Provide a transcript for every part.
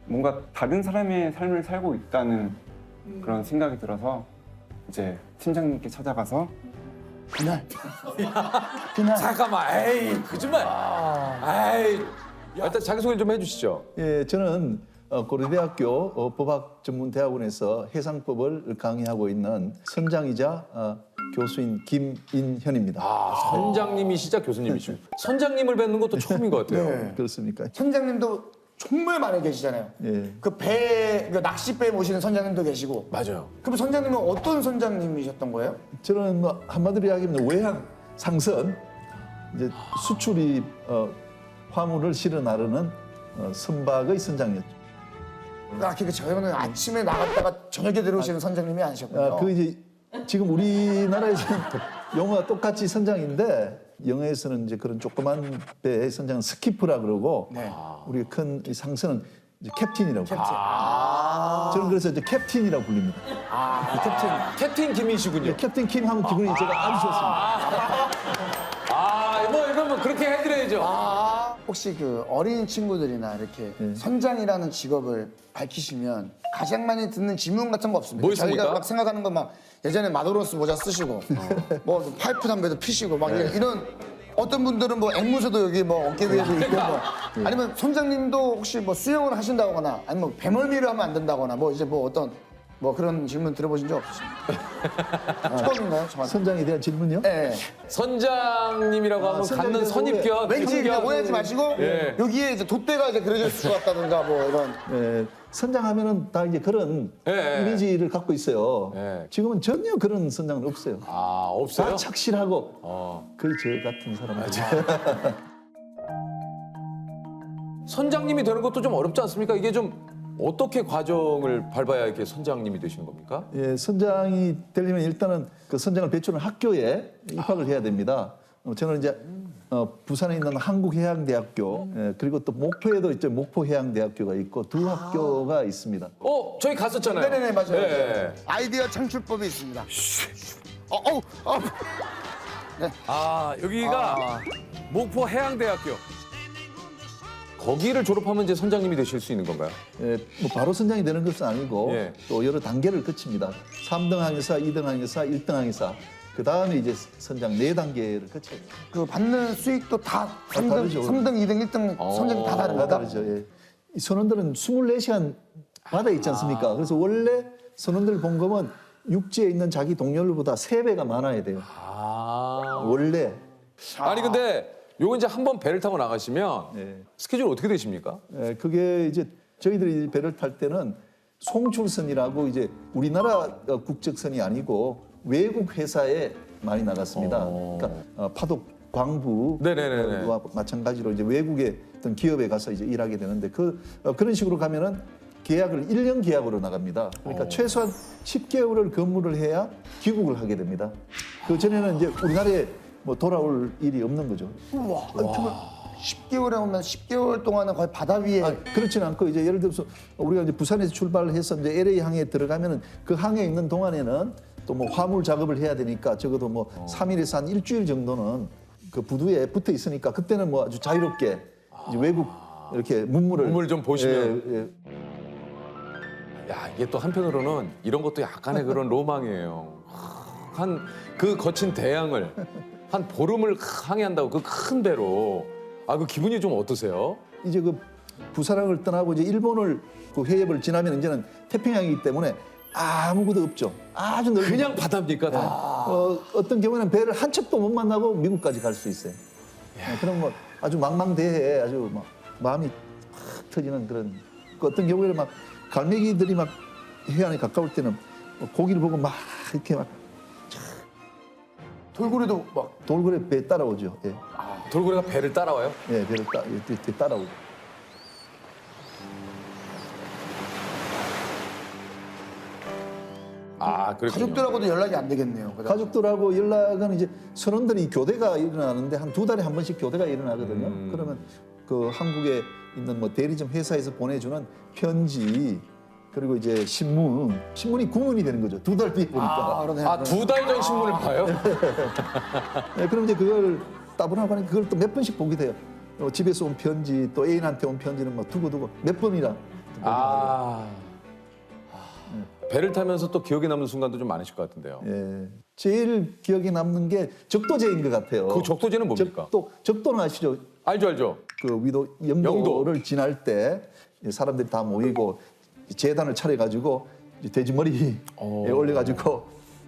뭔가 다른 사람의 삶을 살고 있다는 그런 생각이 들어서 이제 팀장님께 찾아가서 그날 잠깐만, 에이, 거짓말. 에이, 일단 자기소개 좀 해주시죠. 예, 저는 고려대학교 법학전문대학원에서 해상법을 강의하고 있는 선장이자 교수인 김인현입니다. 선장님이시자 교수님이시고. 선장님을 뵙는 것도 처음인 것 같아요. 네. 그렇습니까? 선장님도 정말 많이 계시잖아요. 예. 그 낚싯배 모시는 선장님도 계시고. 맞아요. 그럼 선장님은 어떤 선장님이셨던 거예요? 저는 뭐 한마디로 이야기하면 외항 상선, 이제 수출이 화물을 실어 나르는 선박의 선장이었죠. 그러니까 저희는 아침에 나갔다가 저녁에 들어오시는 선장님이 아니셨군요. 그 이제 지금 우리나라에서는 영어가 똑같이 선장인데 영어에서는 이제 그런 조그만 배의 선장은 스키프라 그러고 네. 우리 큰 상선은 이제 캡틴이라고. 저는 그래서 이제 캡틴이라고 불립니다. 캡틴 김이시군요. 캡틴 킴 하면 기분이 제가 아주 좋습니다. 뭐 이러면 그렇게 해드려야죠. 혹시 그 어린 친구들이나 이렇게 선장이라는 직업을 밝히시면 가장 많이 듣는 질문 같은 거 없습니까? 뭐 있습니까? 저희가 막 생각하는 건 막 예전에 마도로스 모자 쓰시고 뭐 파이프 담배도 피시고 막 이런 어떤 분들은 뭐 앵무새도 여기 뭐 어깨 위에도 있고 뭐 아니면 선장님도 혹시 뭐 수영을 하신다거나 아니면 뭐 배멀미를 하면 안 된다거나 뭐 이제 뭐 어떤 뭐 그런 질문 들어보신 적 없으십니까? 처음인가요? 저한테? 선장에 대한 질문요? 네. 선장님이라고 하면 선장이 갖는 선입견. 왠지 그냥 오해하지 마시고 예. 여기에 이제 돛대가 이제 그려져 있을 것 같다든가 뭐 이런. 선장하면은 다 이제 그런 예. 이미지를 갖고 있어요. 예. 지금은 전혀 그런 선장은 없어요. 없어요? 다 착실하고 거의 저 같은 사람들. 선장님이 되는 것도 좀 어렵지 않습니까? 이게 좀 어떻게 과정을 밟아야 이렇게 선장님이 되시는 겁니까? 예, 선장이 되려면 일단은 그 선장을 배출하는 학교에 입학을 해야 됩니다. 저는 이제 부산에 있는 한국해양대학교 그리고 또 목포에도 있죠. 목포해양대학교가 있고 두 학교가 있습니다. 저희 갔었잖아요. 네네네 맞아요. 네. 아이디어 창출법이 있습니다. 여기가 목포 해양대학교. 거기를 졸업하면 이제 선장님이 되실 수 있는 건가요? 예, 뭐 바로 선장이 되는 것은 아니고 예. 또 여러 단계를 거칩니다. 3등 항해사, 2등 항해사, 1등 항해사. 그 다음에 이제 선장 4단계를 거쳐요. 그 받는 수익도 다 다르죠. 3등, 2등, 1등 선장이 다 다 다릅니다. 다르죠. 예. 이 선원들은 24시간 바다에 있지 않습니까? 그래서 원래 선원들 봉급은 육지에 있는 자기 동료들보다 3배가 많아야 돼요. 원래. 아니 근데 요거 이제 한번 배를 타고 나가시면 예. 스케줄 어떻게 되십니까? 예, 그게 이제 저희들이 배를 탈 때는 송출선이라고 이제 우리나라 국적선이 아니고 외국 회사에 많이 나갔습니다. 그러니까 파독 광부와 네네네네. 마찬가지로 이제 외국의 어떤 기업에 가서 이제 일하게 되는데 그런 식으로 가면은 계약을 1년 계약으로 나갑니다. 그러니까 최소한 10개월을 근무를 해야 귀국을 하게 됩니다. 그 전에는 이제 우리나라에 뭐 돌아올 일이 없는 거죠. 우와. 정말 10개월에 오면 10개월 동안은 거의 바다 위에 그렇지는 않고 이제 예를 들어서 우리가 이제 부산에서 출발을 해서 이제 LA 항에 들어가면은 그 항에 있는 동안에는 또 뭐 화물 작업을 해야 되니까 적어도 뭐 3일에서 한 일주일 정도는 그 부두에 붙어 있으니까 그때는 뭐 아주 자유롭게 이제 외국 이렇게 문물을 좀 보시면. 예, 예. 야, 이게 또 한편으로는 이런 것도 약간의 그런 로망이에요. 한 그 거친 대양을 한 보름을 항해한다고 그 큰 배로. 그 기분이 좀 어떠세요? 이제 그 부산항을 떠나고 이제 일본을 그 해협을 지나면 이제는 태평양이기 때문에 아무것도 없죠. 아주 넓은 그냥 바다입니까 다? 어떤 경우에는 배를 한 척도 못 만나고 미국까지 갈 수 있어요. 그럼 뭐 아주 망망대해에 아주 막 마음이 확 터지는 그런 그 어떤 경우에는 막 갈매기들이 막 해안에 가까울 때는 고기를 보고 막 이렇게 막 돌고래도 막 돌고래 배 따라오죠. 예, 돌고래가 배를 따라와요? 예 배를 이렇게 따라오죠. 그렇군요. 가족들하고도 연락이 안 되겠네요. 그다음에. 가족들하고 연락은 이제 선원들이 교대가 일어나는데 한 2달에 한 번씩 교대가 일어나거든요. 그러면 그 한국에 있는 뭐 대리점 회사에서 보내주는 편지 그리고 이제 신문이 구문이 되는 거죠. 2달 뒤에 보니까. 그러네요. 2달 전 신문을 봐요? 네, 그럼 이제 그걸 따분하고 하니 그걸 또 몇 번씩 보게 돼요. 집에서 온 편지 또 애인한테 온 편지는 뭐 두고두고 몇 번이나 아. 배를 타면서 또 기억에 남는 순간도 좀 많으실 것 같은데요. 예. 제일 기억에 남는 게 적도제인 것 같아요. 그 적도제는 뭡니까? 적도는 아시죠? 알죠, 알죠. 그 위도 영도를 지날 때 사람들이 다 모이고 재단을 차려가지고 이제 돼지머리에 올려가지고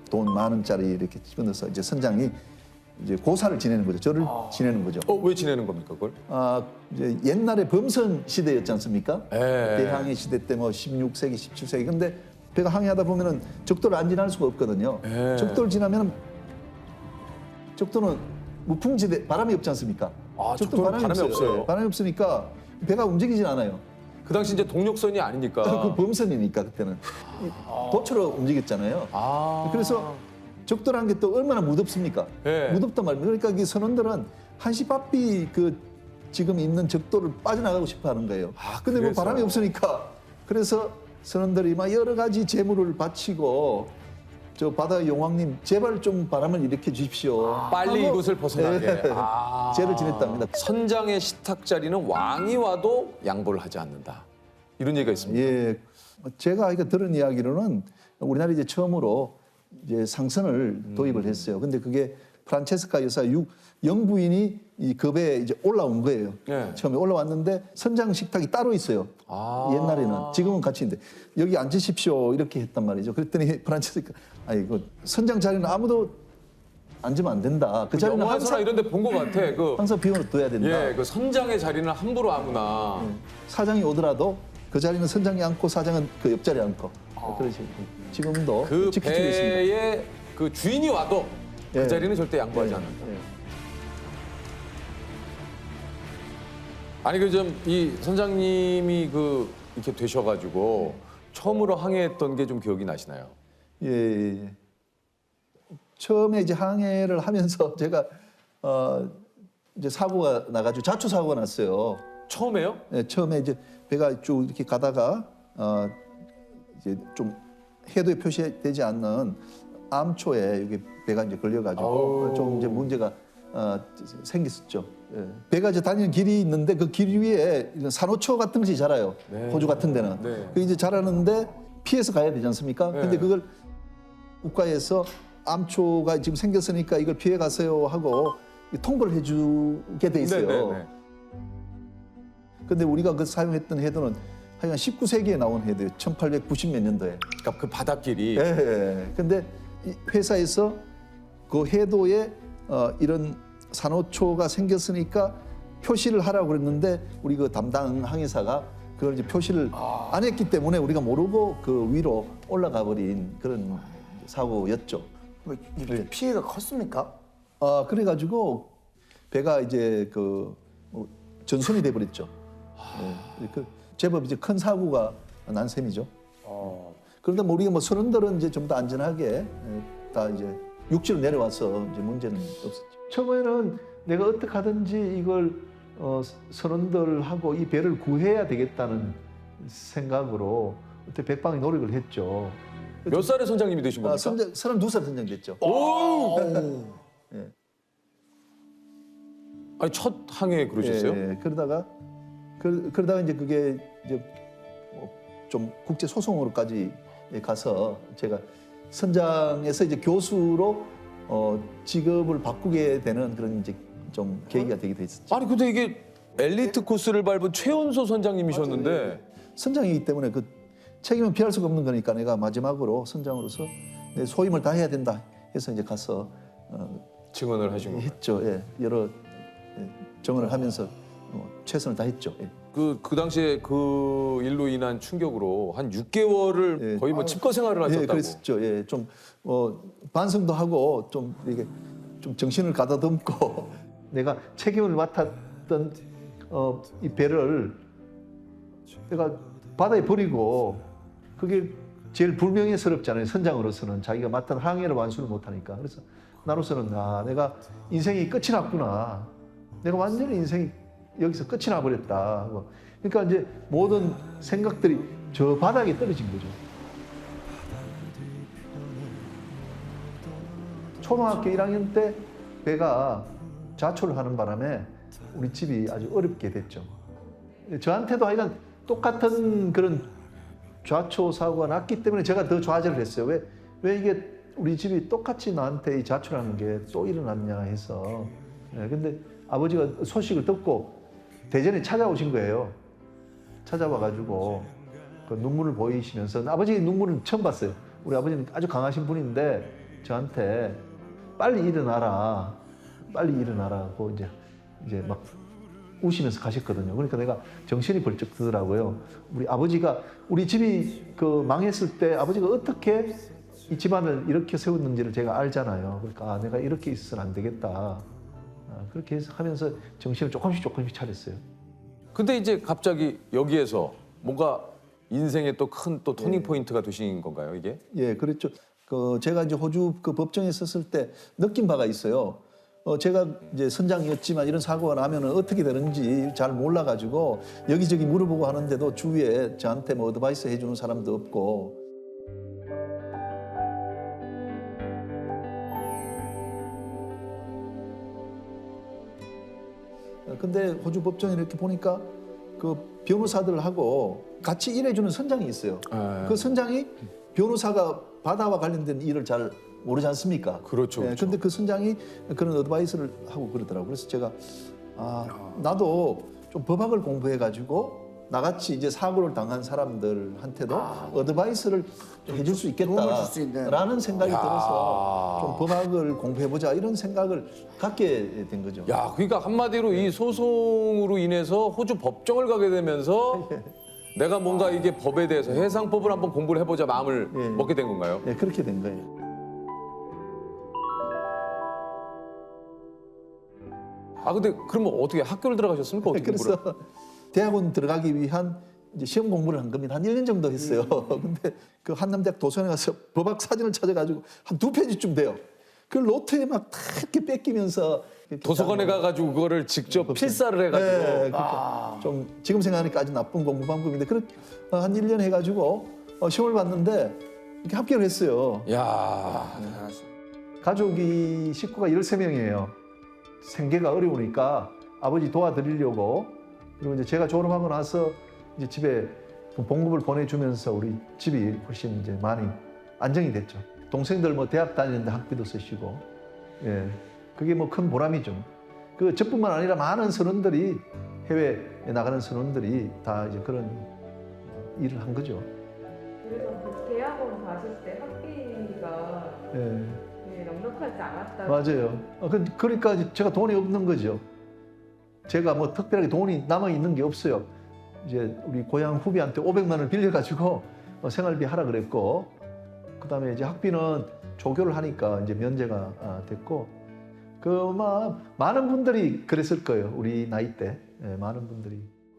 돈 10,000원짜리 이렇게 집어넣어서 이제 선장이 이제 고사를 지내는 거죠. 절을 지내는 거죠. 왜 지내는 겁니까, 그걸? 아, 이제 옛날에 범선 시대였지 않습니까? 예. 대항해 시대 때 뭐 16세기, 17세기. 근데 배가 항해하다 보면은 적도를 안 지날 수가 없거든요. 예. 적도를 지나면은 적도는 무풍지대, 바람이 없지 않습니까? 아, 적도는 바람이 없어요. 예, 바람이 없으니까 배가 움직이질 않아요. 그 당시 이제 동력선이 아니니까. 그 범선이니까 그때는 도처로 움직였잖아요. 아. 그래서 적도라는 게 또 얼마나 무덥습니까? 예. 무덥단 말이에요. 그러니까 이 선원들은 한시바삐 그 지금 있는 적도를 빠져나가고 싶어 하는 거예요. 아, 근데 뭐 그래서. 바람이 없으니까 그래서 선원들이 막 여러 가지 재물을 바치고 저 바다 용왕님 제발 좀 바람을 일으켜 주십시오. 빨리 하고, 이곳을 벗어나게. 예, 아. 죄를 지냈답니다. 선장의 식탁 자리는 왕이 와도 양보를 하지 않는다. 이런 얘기가 있습니다. 예, 제가 들은 이야기로는 우리나라 이제 처음으로 이제 상선을 도입을 했어요. 근데 그게 프란체스카 여사 영부인이 이 급에 이제 올라온 거예요. 예. 처음에 올라왔는데 선장 식탁이 따로 있어요. 아. 옛날에는 지금은 같이 있는데 여기 앉으십시오 이렇게 했단 말이죠. 그랬더니 프란체스카 아이고 선장 자리는 아무도 앉으면 안 된다. 그 자리는 영화에서나 항상 이런 데 본 것 같아. 그, 항상 비워놓 둬야 된다. 예, 그 선장의 자리는 함부로 아무나. 사장이 오더라도 그 자리는 선장이 앉고 사장은 그 옆자리에 앉고 그런 식으로 지금도 그 지키고 있습니다. 배의 그 주인이 와도 그 예. 자리는 절대 양보하지 않는다. 예. 아니 그 좀 이 선장님이 그 이렇게 되셔가지고 처음으로 항해했던 게 좀 기억이 나시나요? 예, 예, 예. 처음에 이제 항해를 하면서 제가 이제 사고가 나가지고 자초 사고가 났어요. 처음에요? 예, 처음에 이제 배가 쭉 이렇게 가다가 이제 좀 해도에 표시되지 않는 암초에 여기 배가 이제 걸려가지고 좀 이제 문제가 생겼었죠. 예. 배가 이제 다니는 길이 있는데 그 길 위에 이런 산호초 같은 것이 자라요. 네. 호주 같은 데는. 네. 그 이제 자라는데 피해서 가야 되지 않습니까? 네. 근데 그걸 국가에서 암초가 지금 생겼으니까 이걸 피해 가세요 하고 통보를 해주게 돼 있어요. 네, 네, 네. 근데 우리가 그 사용했던 해도는 하여간 19세기에 나온 해도예요. 1890 몇 년도에. 그러니까 그 바닷길이 예, 예. 근데 이 회사에서 그 해도에 이런 산호초가 생겼으니까 표시를 하라고 그랬는데 우리 그 담당 항해사가 그걸 이제 표시를 안 했기 때문에 우리가 모르고 그 위로 올라가 버린 그런 사고였죠. 이게 피해가 컸습니까? 그래가지고 배가 이제 전손이 돼 버렸죠. 예, 그 제법 이제 큰 사고가 난 셈이죠. 그런데 뭐 우리가 선원들은 이제 좀 더 안전하게 다 이제 육지로 내려와서 이제 문제는 없었죠. 처음에는 내가 어떻게 하든지 이걸 선원들하고 이 배를 구해야 되겠다는 생각으로 그때 백방이 노력을 했죠. 몇 살의 선장님이 되신 겁니까? 32살 선장 됐죠. 예. 아니 첫 항해 그러셨어요? 예, 그러다가 이제 그게 이제 좀 국제 소송으로까지 가서 제가 선장에서 이제 교수로 직업을 바꾸게 되는 그런 이제 좀 계기가 되기도 했었죠. 아니 근데 이게 엘리트 코스를 밟은 최연소 선장님이셨는데 선장이기 때문에 그 책임은 피할 수가 없는 거니까 내가 마지막으로 선장으로서 내 소임을 다해야 된다 해서 이제 가서 증언을 하신 거예요. 했죠. 예, 여러 정언을 하면서 최선을 다했죠. 예. 그 당시에 그 일로 인한 충격으로 한 6개월을 예. 거의 뭐 집거 생활을 예, 하셨다고. 그랬었죠. 예, 좀 반성도 하고 좀 이게 좀 정신을 가다듬고 내가 책임을 맡았던 이 배를 내가 바다에 버리고 그게 제일 불명예스럽잖아요. 선장으로서는 자기가 맡은 항해를 완수를 못하니까. 그래서 나로서는 내가 인생이 끝이 났구나. 내가 완전히 인생이 여기서 끝이 나버렸다. 그러니까 이제 모든 생각들이 저 바닥에 떨어진 거죠. 초등학교 1학년 때 배가 자초를 하는 바람에 우리 집이 아주 어렵게 됐죠. 저한테도 하여간 똑같은 그런 좌초 사고가 났기 때문에 제가 더 좌절을 했어요. 왜 이게 우리 집이 똑같이 나한테 이 자초라는 게 또 일어났냐 해서. 근데 아버지가 소식을 듣고 대전에 찾아오신 거예요. 찾아와가지고 그 눈물을 보이시면서 아버지의 눈물은 처음 봤어요. 우리 아버지는 아주 강하신 분인데 저한테 빨리 일어나라, 빨리 일어나라고 이제 막 우시면서 가셨거든요. 그러니까 내가 정신이 벌쩍 드더라고요. 우리 아버지가 우리 집이 그 망했을 때 아버지가 어떻게 이 집안을 이렇게 세웠는지를 제가 알잖아요. 그러니까 아, 내가 이렇게 있어서는 안 되겠다. 그렇게 해서 하면서 정신을 조금씩 차렸어요. 근데 이제 갑자기 여기에서 뭔가 인생의 또 큰 또 터닝 포인트가 되신 건가요, 이게? 예, 그렇죠. 제가 이제 호주 그 법정에 섰을 때 느낀 바가 있어요. 제가 이제 선장이었지만 이런 사고가 나면은 어떻게 되는지 잘 몰라가지고 여기저기 물어보고 하는데도 주위에 저한테 뭐 어드바이스 해주는 사람도 없고. 근데 호주 법정에 이렇게 보니까 그 변호사들하고 같이 일해주는 선장이 있어요. 그 선장이 변호사가 바다와 관련된 일을 잘 모르지 않습니까? 그렇죠. 그렇죠. 근데 그 선장이 그런 어드바이스를 하고 그러더라고요. 그래서 제가 나도 좀 법학을 공부해가지고 나같이 이제 사고를 당한 사람들한테도 어드바이스를 좀 해줄 수 도움을 줄수 있는. 있겠다라는 생각이 들어서 좀 법학을 공부해보자 이런 생각을 갖게 된 거죠. 야, 그러니까 한마디로 이 소송으로 인해서 호주 법정을 가게 되면서 내가 뭔가 이게 법에 대해서 해상법을 한번 공부를 해보자 마음을 예. 먹게 된 건가요? 네, 그렇게 된 거예요. 아, 근데 그러면 어떻게 학교를 들어가셨습니까? 어떻게 공부를? 그래서 대학원 들어가기 위한 이제 시험 공부를 한 겁니다. 한 1년 정도 했어요. 근데 그 한남대학 도서관에 가서 법학 사전을 찾아가지고 한 2페이지쯤 돼요. 그걸 노트에 막 다 이렇게 뺏기면서 이렇게 도서관에 가가지고 그거를 직접 필사를 해가지고. 네, 그러니까 좀 지금 생각하니까 아주 나쁜 공부 방법인데 그렇게 한 1년 해가지고 시험을 봤는데 이렇게 합격을 했어요. 야, 가족이 식구가 13명이에요. 생계가 어려우니까 아버지 도와드리려고 그리고 이제 제가 졸업하고 나서 이제 집에 봉급을 보내주면서 우리 집이 훨씬 이제 많이 안정이 됐죠. 동생들 뭐 대학 다니는데 학비도 쓰시고, 예, 그게 뭐 큰 보람이죠. 그 저뿐만 아니라 많은 선원들이 해외에 나가는 선원들이 다 이제 그런 일을 한 거죠. 그래서 그 대학원 가실 때 학비가 예, 넉넉하지 않았다고. 맞아요. 그러니까 제가 돈이 없는 거죠. 제가 뭐 특별하게 돈이 남아 있는 게 없어요. 이제 우리 고향 후배한테 500만 원을 빌려가지고 생활비 하라 그랬고, 그다음에 이제 학비는 조교를 하니까 이제 면제가 됐고, 많은 분들이 그랬을 거예요. 우리 나이 때 많은 분들이.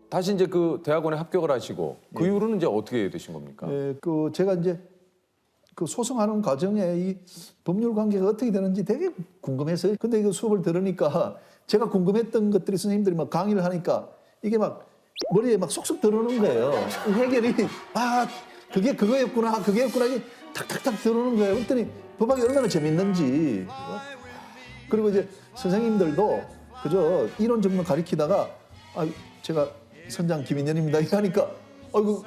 다시 이제 그 대학원에 합격을 하시고 그 예. 이후로는 이제 어떻게 되신 겁니까? 제가 이제 그 소송하는 과정에 이 법률 관계가 어떻게 되는지 되게 궁금했어요. 근데 이거 수업을 들으니까 제가 궁금했던 것들이 선생님들이 막 강의를 하니까 이게 막 머리에 막 쏙쏙 들어오는 거예요. 해결이 그게 그거였구나, 그게였구나 이게 탁탁탁 들어오는 거예요. 그랬더니 법학이 얼마나 재밌는지. 그리고 이제 선생님들도 그저 이론 정도 가리키다가 제가 선장 김인현입니다 이렇게 하니까 이거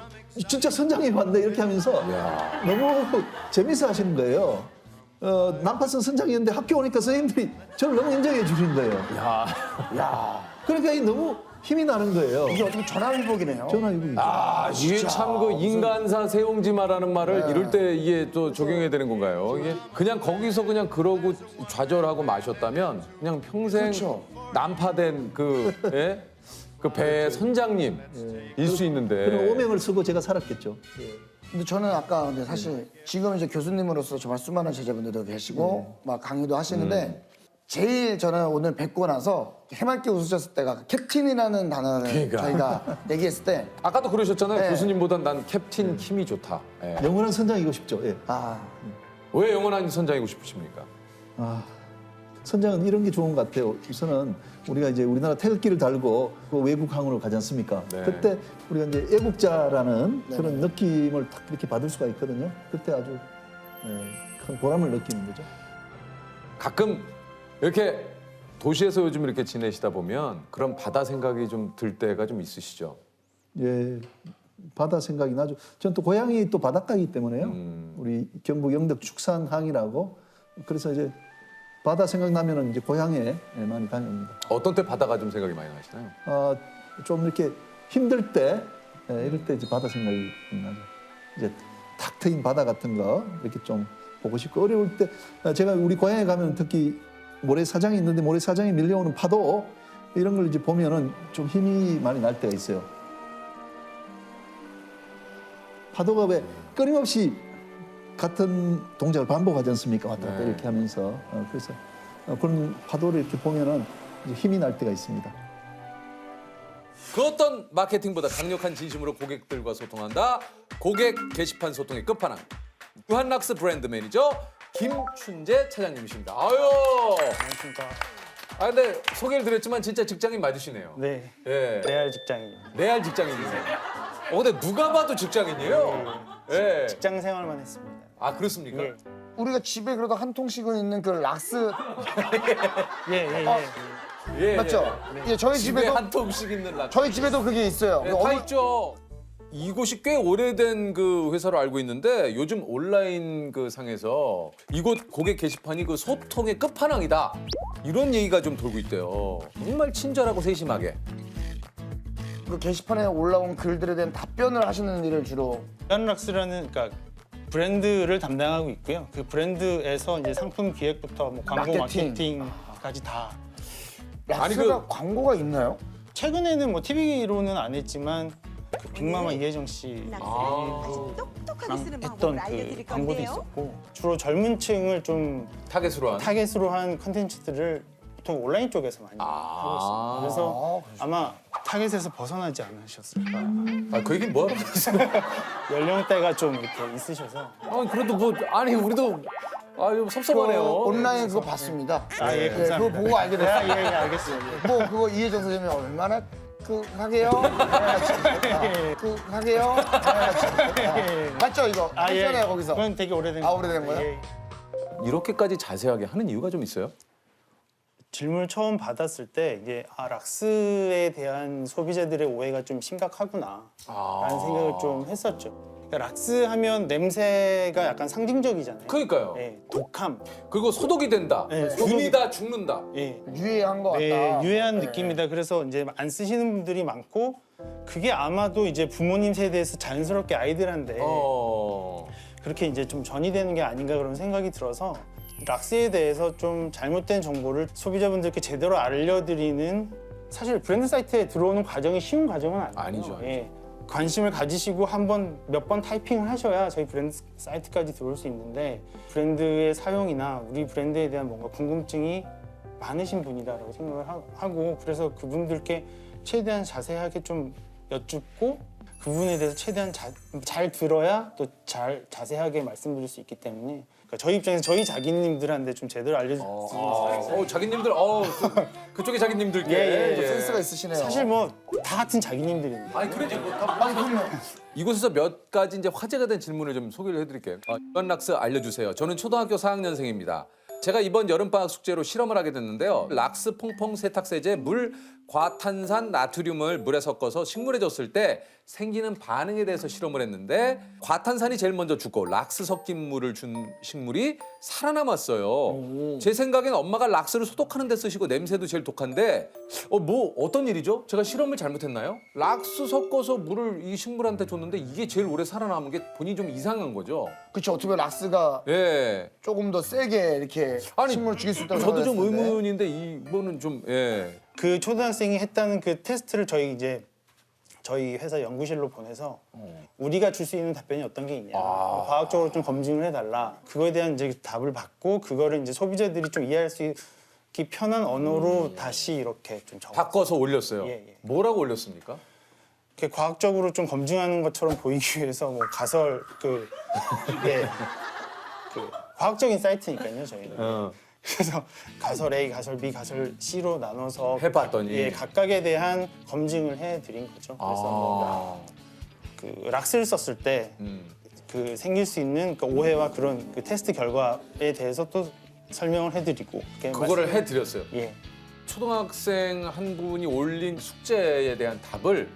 진짜 선장이 맞네 이렇게 하면서 너무 재밌어 하시는 거예요. 난파선 선장이었는데 학교 오니까 선생님들이 저를 너무 인정해 주신 거예요. 그러니까 이게 너무 힘이 나는 거예요. 이게 어떻게 전화위복이네요. 전화위복이죠. 이게 참 그 인간사 세옹지마라는 말을 이럴 때 이게 또 적용해야 되는 건가요? 이게 그냥 거기서 그냥 그러고 좌절하고 마셨다면 그냥 평생 그렇죠. 난파된 그 배 선장님일 수 있는데. 그런 오명을 쓰고 제가 살았겠죠. 근데 저는 아까 근데 사실 지금 이제 교수님으로서 정말 수많은 제자분들도 계시고 막 강의도 하시는데 제일 저는 오늘 뵙고 나서 해맑게 웃으셨을 때가 캡틴이라는 단어를 그러니까. 저희가 얘기했을 때 아까도 그러셨잖아요. 네. 교수님보단 난 캡틴 킴이 좋다. 예. 영원한 선장이고 싶죠. 예. 왜 영원한 선장이고 싶으십니까? 선장은 이런 게 좋은 것 같아요. 우선은 우리가 이제 우리나라 태극기를 달고 그 외국 항으로 가지 않습니까? 네. 그때 우리가 이제 애국자라는 그런 느낌을 딱 이렇게 받을 수가 있거든요. 그때 아주 큰 보람을 느끼는 거죠. 가끔 이렇게 도시에서 요즘 이렇게 지내시다 보면 그런 바다 생각이 좀 들 때가 좀 있으시죠? 예, 바다 생각이 나죠. 전 또 고향이 또 바닷가이기 때문에요. 우리 경북 영덕 축산항이라고. 그래서 이제 바다 생각나면은 이제 고향에 많이 다닙니다. 어떤 때 바다가 좀 생각이 많이 나시나요? 좀 이렇게 힘들 때 이럴 때 이제 바다 생각이 나죠. 이제 탁 트인 바다 같은 거 이렇게 좀 보고 싶고 어려울 때 제가 우리 고향에 가면 특히 모래사장이 있는데 모래사장에 밀려오는 파도 이런 걸 이제 보면은 좀 힘이 많이 날 때가 있어요. 파도가 왜 끊임없이 같은 동작을 반복하지 않습니까? 왔다 갔다 네. 이렇게 하면서 그래서 그런 파도를 이렇게 보면은 이제 힘이 날 때가 있습니다. 그 어떤 마케팅보다 강력한 진심으로 고객들과 소통한다. 고객 게시판 소통의 끝판왕. 유한락스 브랜드 매니저 김춘재 차장님이십니다. 아유. 안녕하십니까. 아 근데 소개를 드렸지만 진짜 직장인 맞으시네요. 네, 예. 레알 직장인. 레알 직장인이세요. 근데 누가 봐도 직장인이에요. 예. 직장 생활만 했습니다. 아 그렇습니까? 예, 우리가 집에 그래도 한 통씩은 있는 그 락스 예. 예, 맞죠? 예, 저희 집에 집에도 한 통씩 있는 락. 저희 집에도 그게 있어요. 네, 어머- 다 있죠. 이곳이 꽤 오래된 그 회사로 알고 있는데 요즘 온라인 그 상에서 이곳 고객 게시판이 그 소통의 끝판왕이다. 이런 얘기가 좀 돌고 있대요. 정말 친절하고 세심하게. 그 게시판에 올라온 글들에 대한 답변을 하시는 일을 주로 란락스라는 그러니까 브랜드를 담당하고 있고요. 그 브랜드에서 이제 상품 기획부터 뭐 광고 마케팅. 마케팅까지 다. 아니, 락스가 광고가 있나요? 최근에는 뭐 TV로는 안 했지만 그 빅마마 이혜정 씨 똑똑하게 쓰는 했던 방법을 그 알려드릴 광고도 건데요. 있었고 주로 젊은 층을 좀 타겟으로 한. 타겟으로 한 컨텐츠들을 보통 온라인 쪽에서 많이 하고 있습니다. 그래서 아마 타겟에서 벗어나지 않으셨을까. 그 얘기는 뭐하러 그러세요? 연령대가 좀 이렇게 있으셔서. 아니 그래도 뭐 아니 우리도 좀 그 섭섭하네요. 온라인 그거 봤습니다. 예, 그거 감사합니다. 보고 알게 됐어요. 예, 알겠어요. 뭐 그거 이혜정 선생님이 얼마나 그 하게요? 그 하게요? 맞죠 이거? 했잖아요 거기서. 그건 되게 오래된 오래된 거예요? 예. 이렇게까지 자세하게 하는 이유가 좀 있어요? 질문을 처음 받았을 때 이게 락스에 대한 소비자들의 오해가 좀 심각하구나라는 생각을 좀 했었죠. 그러니까 락스 하면 냄새가 약간 상징적이잖아요. 그러니까요. 예, 독함, 그리고 소독이 된다. 네, 소독이- 균이다 죽는다. 예, 유해한 것 같다. 네, 유해한 네. 느낌이다. 그래서 이제 안 쓰시는 분들이 많고 그게 아마도 이제 부모님 세대에서 자연스럽게 아이들한테 그렇게 이제 좀 전이되는 게 아닌가 그런 생각이 들어서 락스에 대해서 좀 잘못된 정보를 소비자분들께 제대로 알려드리는 사실 브랜드 사이트에 들어오는 과정이 쉬운 과정은 아니에요. 아니죠. 예. 관심을 가지시고 몇 번 타이핑을 하셔야 저희 브랜드 사이트까지 들어올 수 있는데 브랜드의 사용이나 우리 브랜드에 대한 뭔가 궁금증이 많으신 분이다라고 생각을 하고 그래서 그분들께 최대한 자세하게 좀 여쭙고 그 부분에 대해서 최대한 잘 들어야 또 자세하게 말씀드릴 수 있기 때문에 그러니까 저희 입장에서 저희 자기님들한테 좀 제대로 알려줄 수 있어요. 자기님들 그쪽에 자기님들께 예, 예. 센스가 있으시네요. 사실 뭐 다 같은 자기님들입니다. 아니 그러니까 이곳에서 몇 가지 이제 화제가 된 질문을 좀 소개를 해드릴게요. 유한락스 알려주세요. 저는 초등학교 4학년생입니다. 제가 이번 여름방학 숙제로 실험을 하게 됐는데요. 락스 퐁퐁 세탁세제 물 과탄산 나트륨을 물에 섞어서 식물에 줬을 때 생기는 반응에 대해서 실험을 했는데 과탄산이 제일 먼저 죽고 락스 섞인 물을 준 식물이 살아남았어요. 제 생각엔 엄마가 락스를 소독하는 데 쓰시고 냄새도 제일 독한데 어떤 일이죠? 제가 실험을 잘못했나요? 락스 섞어서 물을 이 식물한테 줬는데 이게 제일 오래 살아남은 게 본인이 좀 이상한 거죠. 그렇죠. 어떻게 보면 락스가 예. 조금 더 세게 이렇게 식물을 죽일 수 있다고 저도 좀 생각했는데. 의문인데 이거는 좀 예. 그 초등학생이 했다는 그 테스트를 저희 회사 연구실로 보내서 우리가 줄 수 있는 답변이 어떤 게 있냐 과학적으로 좀 검증을 해달라 그거에 대한 이제 답을 받고 그거를 이제 소비자들이 좀 이해할 수 있게 편한 언어로 다시 이렇게 좀 바꿔서 올렸어요. 예. 뭐라고 올렸습니까? 이렇게 과학적으로 좀 검증하는 것처럼 보이기 위해서 뭐 가설 예, 그 과학적인 사이트니까요 저희는. 그래서 가설 A, 가설 B, 가설 C로 나눠서 해봤더니. 예, 각각에 대한 검증을 해드린 거죠. 그래서 뭔가 그 락스를 썼을 때 그 생길 수 있는 그 오해와 그런 그 테스트 결과에 대해서 또 설명을 해드리고 그거를 해드렸어요. 예, 초등학생 한 분이 올린 숙제에 대한 답을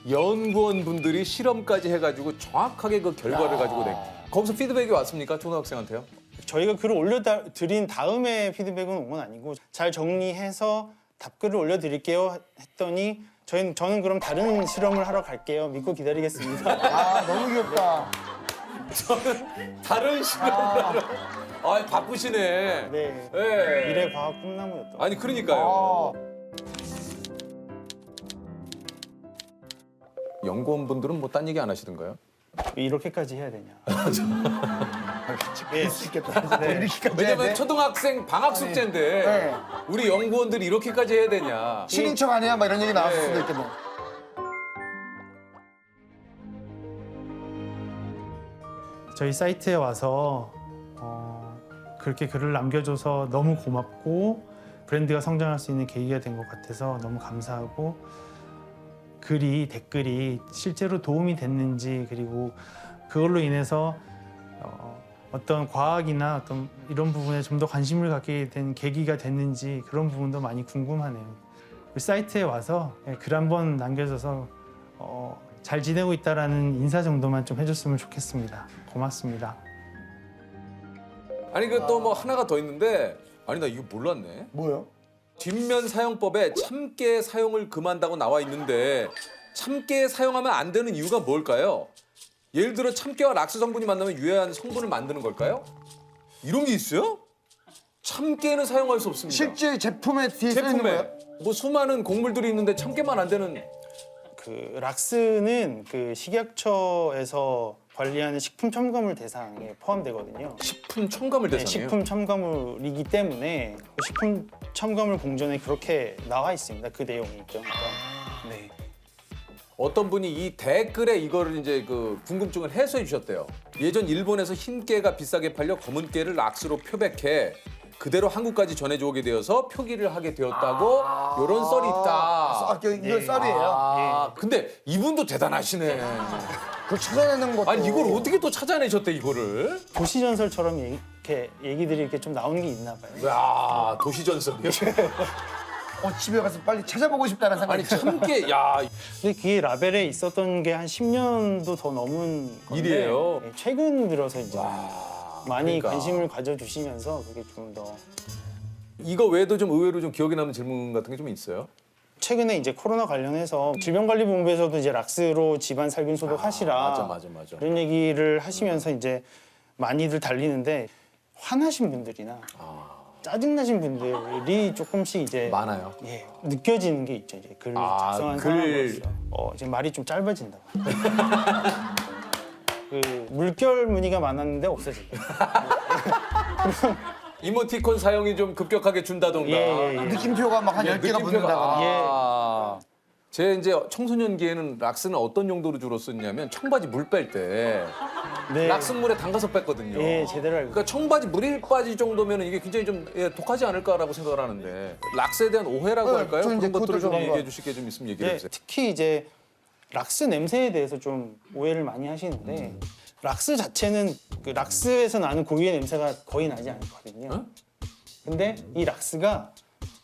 연구원 분들이 실험까지 해가지고 정확하게 그 결과를 가지고 내. 거기서 피드백이 왔습니까? 초등학생한테요? 저희가 글을 올려드린 다음에 피드백은 온 건 아니고 잘 정리해서 답글을 올려드릴게요 했더니 저는 그럼 다른 실험을 하러 갈게요. 믿고 기다리겠습니다. 아 너무 귀엽다. 다른 실험을 하러. 아, 바쁘시네. 네. 예. 미래 과학 꿈나무였던. 아니, 그러니까요. 연구원분들은 뭐 딴 얘기 안 하시던가요? 왜 이렇게까지 해야 되냐. 그럴 수 있겠다. 네. 이렇게까지 해야 왜냐면 돼? 초등학생 방학 숙제인데 네. 우리 연구원들이 이렇게까지 해야 되냐. 신인척 아니야? 막 이런 얘기 나왔을 네. 수도 있겠네. 저희 사이트에 와서 그렇게 글을 남겨줘서 너무 고맙고 브랜드가 성장할 수 있는 계기가 된 것 같아서 너무 감사하고 댓글이 실제로 도움이 됐는지 그리고 그걸로 인해서 어떤 과학이나 어떤 이런 부분에 좀 더 관심을 갖게 된 계기가 됐는지 그런 부분도 많이 궁금하네요. 우리 사이트에 와서 글 한번 남겨줘서 잘 지내고 있다라는 인사 정도만 좀 해줬으면 좋겠습니다. 고맙습니다. 아니 그 또 뭐 하나가 더 있는데 아니 나 이거 몰랐네. 뭐요? 뒷면 사용법에 참깨 사용을 금한다고 나와 있는데 참깨 사용하면 안 되는 이유가 뭘까요? 예를 들어 참깨와 락스 성분이 만나면 유해한 성분을 만드는 걸까요? 이런 게 있어요? 참깨는 사용할 수 없습니다. 실제 제품에 뒤에 써 있는 거예요? 제품에 뭐 수많은 곡물들이 있는데 참깨만 안 되는. 그 락스는 그 식약처에서 관리하는 식품 첨가물 대상에 포함되거든요. 식품 첨가물 네, 대상이에요. 식품 첨가물이기 때문에 그 식품 첨가물 공전에 그렇게 나와 있습니다. 그 내용이 있죠. 그러니까. 네. 어떤 분이 이 댓글에 이거를 이제 그 궁금증을 해소해 주셨대요. 예전 일본에서 흰 깨가 비싸게 팔려 검은 깨를 락스로 표백해 그대로 한국까지 전해져 오게 되어서 표기를 하게 되었다고 이런 썰이 있다. 이거 썰이에요? 아, 근데 이분도 대단하시네. 그걸 찾아내는 것도. 아니 이걸 어떻게 또 찾아내셨대 이거를? 도시전설처럼 이렇게 얘기들이 이렇게 좀 나오는 게 있나 봐요. 야 도시전설이요. 집에 가서 빨리 찾아보고 싶다는 생각이 아니 참깨 야 근데 그게 라벨에 있었던 게 한 10년도 더 넘은 건데 일이에요? 네, 최근 들어서 이제 많이 그러니까. 관심을 가져주시면서 그게 좀 더 이거 외에도 좀 의외로 좀 기억에 남는 질문 같은 게 좀 있어요? 최근에 이제 코로나 관련해서 질병관리본부에서도 이제 락스로 집안 살균 소독 하시라 맞아. 그런 얘기를 하시면서 이제 많이들 달리는데 화나신 분들이나 짜증나신 분들이 조금씩 이제 많아요. 예, 느껴지는 게 있죠. 이제 글을 작성한 글. 사람으로서 이제 말이 좀 짧아진다고. 그 물결 무늬가 많았는데 없어진다. 이모티콘 사용이 좀 급격하게 준다던가. 예. 느낌표가 막 한 10개가 붙는다거나. 제 이제 청소년기에는 락스는 어떤 용도로 주로 썼냐면 청바지 물 뺄 때 네. 락스물에 담가서 뺐거든요. 예, 제대로 알고. 그러니까 청바지 물이 빠질 정도면 이게 굉장히 좀 독하지 않을까라고 생각을 하는데 락스에 대한 오해라고 네, 할까요? 저 이제 그런 것들을 그것도 좀 좀 얘기해 한번. 주실 게 좀 있으면 얘기해 네, 주세요. 특히 이제 락스 냄새에 대해서 좀 오해를 많이 하시는데 락스 자체는 그 락스에서 나는 고유의 냄새가 거의 나지 않거든요. 어? 근데 이 락스가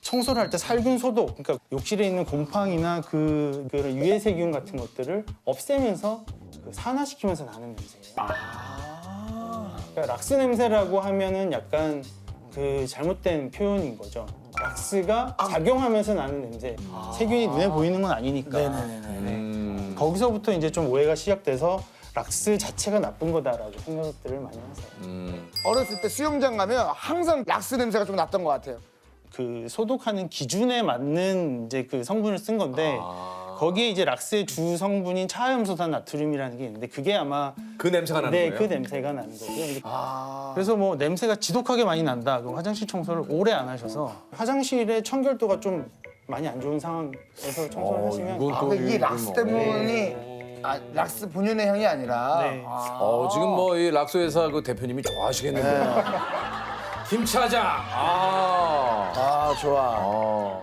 청소를 할 때 살균 소독, 그러니까 욕실에 있는 곰팡이나 그런 유해 세균 같은 것들을 없애면서 그 산화시키면서 나는 냄새예요. 그러니까 락스 냄새라고 하면은 약간 그 잘못된 표현인 거죠. 락스가 작용하면서 나는 냄새. 세균이 눈에 보이는 건 아니니까. 거기서부터 이제 좀 오해가 시작돼서 락스 자체가 나쁜 거다라고 생각들을 많이 하세요. 어렸을 때 수영장 가면 항상 락스 냄새가 좀 났던 것 같아요. 그 소독하는 기준에 맞는 이제 그 성분을 쓴 건데 거기에 이제 락스의 주 성분인 차염소산 나트륨이라는 게 있는데 그게 아마 그 냄새가 나는 네, 거예요? 그 냄새가 나는 거고요. 그래서 뭐 냄새가 지독하게 많이 난다. 그럼 화장실 청소를 오래 안 하셔서 화장실의 청결도가 좀 많이 안 좋은 상황에서 청소를 하시면 이건 또 이게 락스 때문이 락스 본연의 향이 아니라. 네. 지금 뭐 이 락스 회사 그 대표님이 좋아하시겠는데요. 김차장. 좋아.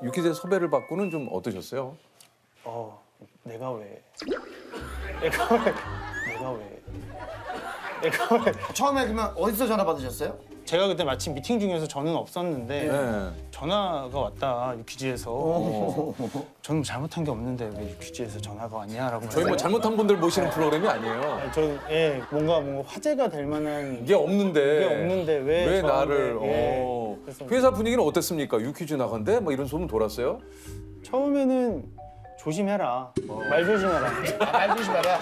유키제 섭외를 받고는 좀 어떠셨어요? 내가 왜 내가 왜 처음에 그러면 어디서 전화 받으셨어요? 제가 그때 마침 미팅 중이어서 저는 없었는데 네. 전화가 왔다 유퀴즈에서. 저는 뭐 잘못한 게 없는데 왜 유퀴즈에서 전화가 왔냐라고. 저희 뭐 잘못한 분들 모시는 프로그램이 아니에요. 뭔가 화제가 될 만한 이게 없는데. 게 없는데 왜 나를? 저한테, 예. 그래서 회사 분위기는 어땠습니까? 유퀴즈 나간대? 뭐 이런 소문 돌았어요? 처음에는 조심해라. 말 조심해라. 말 조심해라.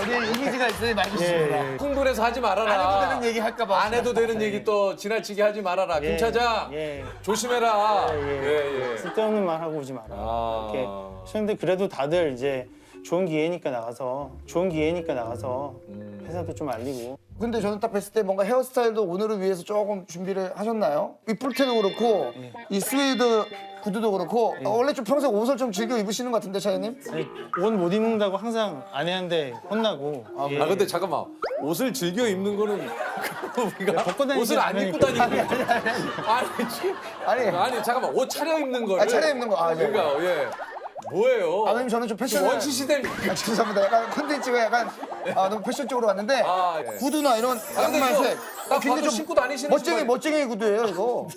우리 이미지가 있어요. 말 조심해라. 흥분해서 하지 말아라. 안 해도 되는 얘기 할까 봐. 안 해도 되는 얘기 또 지나치게 하지 말아라. 김 차장 예. 조심해라. 예. 예. 쓸데없는 말 하고 오지 마라. 아. 이렇게 하셨는데 그래도 다들 이제 좋은 기회니까 나가서 회사도 좀 알리고. 근데 저는 딱 뵀을 때 뭔가 헤어스타일도 오늘을 위해서 조금 준비를 하셨나요? 이 뿔테도 그렇고 이 스웨이드 구두도 그렇고 원래 좀 평소에 옷을 좀 즐겨 입으시는 것 같은데 차장님? 옷 못 입는다고 항상 아내한테 혼나고. 예. 아 근데 잠깐만 옷을 즐겨 입는 거는 우리가 벗고 다니지 옷을 안 입고 다니고 아니. 아니 잠깐만 옷 차려 입는 거를 차려입는 거. 예. 그러니까 예 뭐예요? 왜냐면 저는 좀 패션을 원치 시대 죄송합니다. 약간 콘텐츠가 약간 너무 패션적으로 왔는데 예. 구두나 이런 양말색 딱 봐도 신고 다니시는 멋쟁이 구두예요 이거.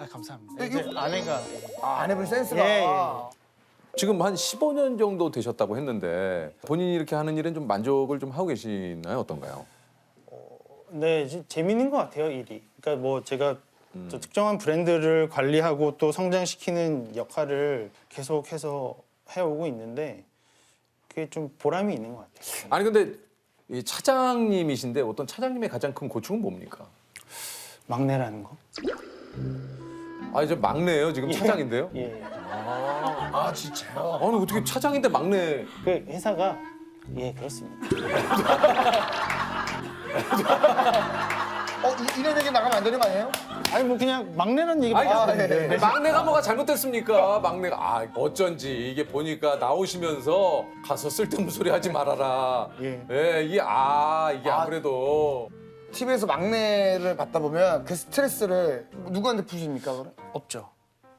감사합니다. 이제 아내가 아내분 센스가. 예. 지금 한 15년 정도 되셨다고 했는데 본인이 이렇게 하는 일은 좀 만족을 좀 하고 계시나요? 어떤가요? 네, 재밌는 것 같아요, 일이. 그러니까 뭐 제가 저 특정한 브랜드를 관리하고 또 성장시키는 역할을 계속해서 해오고 있는데 그게 좀 보람이 있는 것 같아요. 아니 근데 이 차장님이신데 어떤 차장님의 가장 큰 고충은 뭡니까? 막내라는 거. 아 이제 막내예요 지금 차장인데요? 예. 아 진짜요? 아니 어떻게 차장인데 막내? 그 회사가 그렇습니다. 이런 얘기 나가면 안 되는 거 아니에요? 아니 뭐 그냥 막내라는 얘기 아니, 많이 하는데. 막내가 뭐가 잘못됐습니까? 막내가 어쩐지 이게 보니까 나오시면서 가서 쓸데없는 소리 하지 말아라. 예. 이게 아무래도 TV에서 막내를 받다 보면 그 스트레스를 누구한테 푸십니까 그럼? 없죠.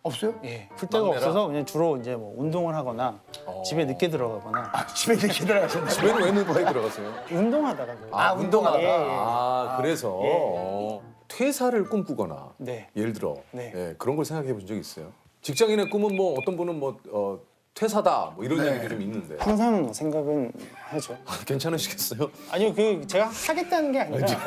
없어요? 예. 풀 데가 막내라? 없어서 그냥 주로 이제 뭐 운동을 하거나 집에 늦게 들어가거나 집에 이렇게 들어가셨나? 집에는 왜 늦게 들어가세요? 운동하다가 그래요. 운동하다. 예. 그래서 퇴사를 꿈꾸거나 네. 예를 들어 네. 그런 걸 생각해 본 적 있어요? 직장인의 꿈은 뭐 어떤 분은 퇴사다 뭐 이런 얘기도 좀 있는데 항상 생각은 하죠. 괜찮으시겠어요? 아니요, 제가 하겠다는 게 아니라 그쵸.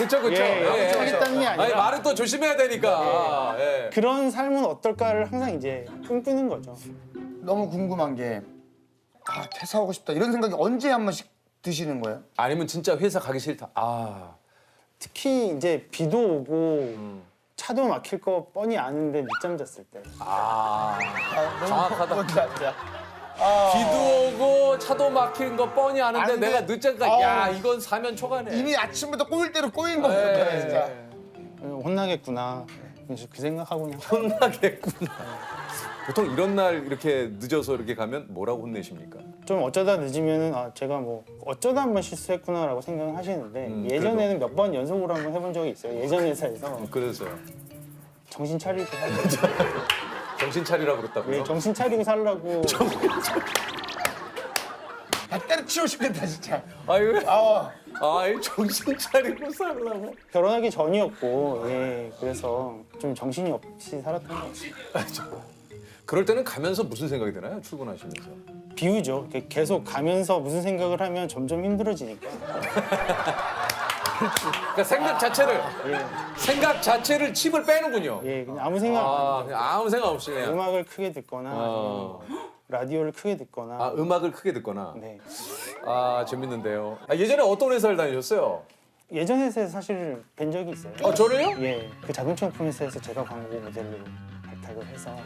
하겠다는 게 아니라 아니 말은 또 조심해야 되니까. 예. 그런 삶은 어떨까를 항상 이제 꿈꾸는 거죠. 너무 궁금한 게 퇴사하고 싶다 이런 생각이 언제 한 번씩 드시는 거예요? 아니면 진짜 회사 가기 싫다. 특히 이제 비도 오고 차도 막힐 거 뻔히 아는데 늦잠 잤을 때. 정확하다. 진짜. 비도 오고 차도 막힌 거 뻔히 아는데 아는데, 내가 늦잠까 야 이건 사면 초과네. 이미 아침부터 꼬일 대로 꼬인 거예요 진짜. 혼나겠구나. 그래서 그 생각하고 그냥 혼나겠구나. 보통 이런 날 이렇게 늦어서 이렇게 가면 뭐라고 혼내십니까? 좀 어쩌다 늦으면은 제가 뭐 어쩌다 한 번 실수했구나라고 생각을 하시는데 예전에는 몇 번 연속으로 한번 해본 적이 있어요. 예전 회사에서 그래서요. 정신 차리고 살려고. 정신 차리라고 그랬다고요? 정신 차리고 살라고. 때려치우고 싶겠다 진짜. 아유, 아, 정신 차리고 살라고. 결혼하기 전이었고 그래서 좀 정신이 없이 살았던 것 같아요. 그럴 때는 가면서 무슨 생각이 드나요? 출근하시면서. 비우죠. 계속 가면서 무슨 생각을 하면 점점 힘들어지니까. 그러니까 생각 자체를 칩을 빼는군요. 그냥 아무 생각 그냥 아무 생각 없이 그냥. 음악을 크게 듣거나 라디오를 크게 듣거나. 음악을 크게 듣거나. 네. 재밌는데요. 예전에 어떤 회사를 다니셨어요? 예전 회사에서 사실 뵌 적이 있어요. 저를요? 그 자동차 용품 회사에서 제가 광고 모델로 발탁을 해서.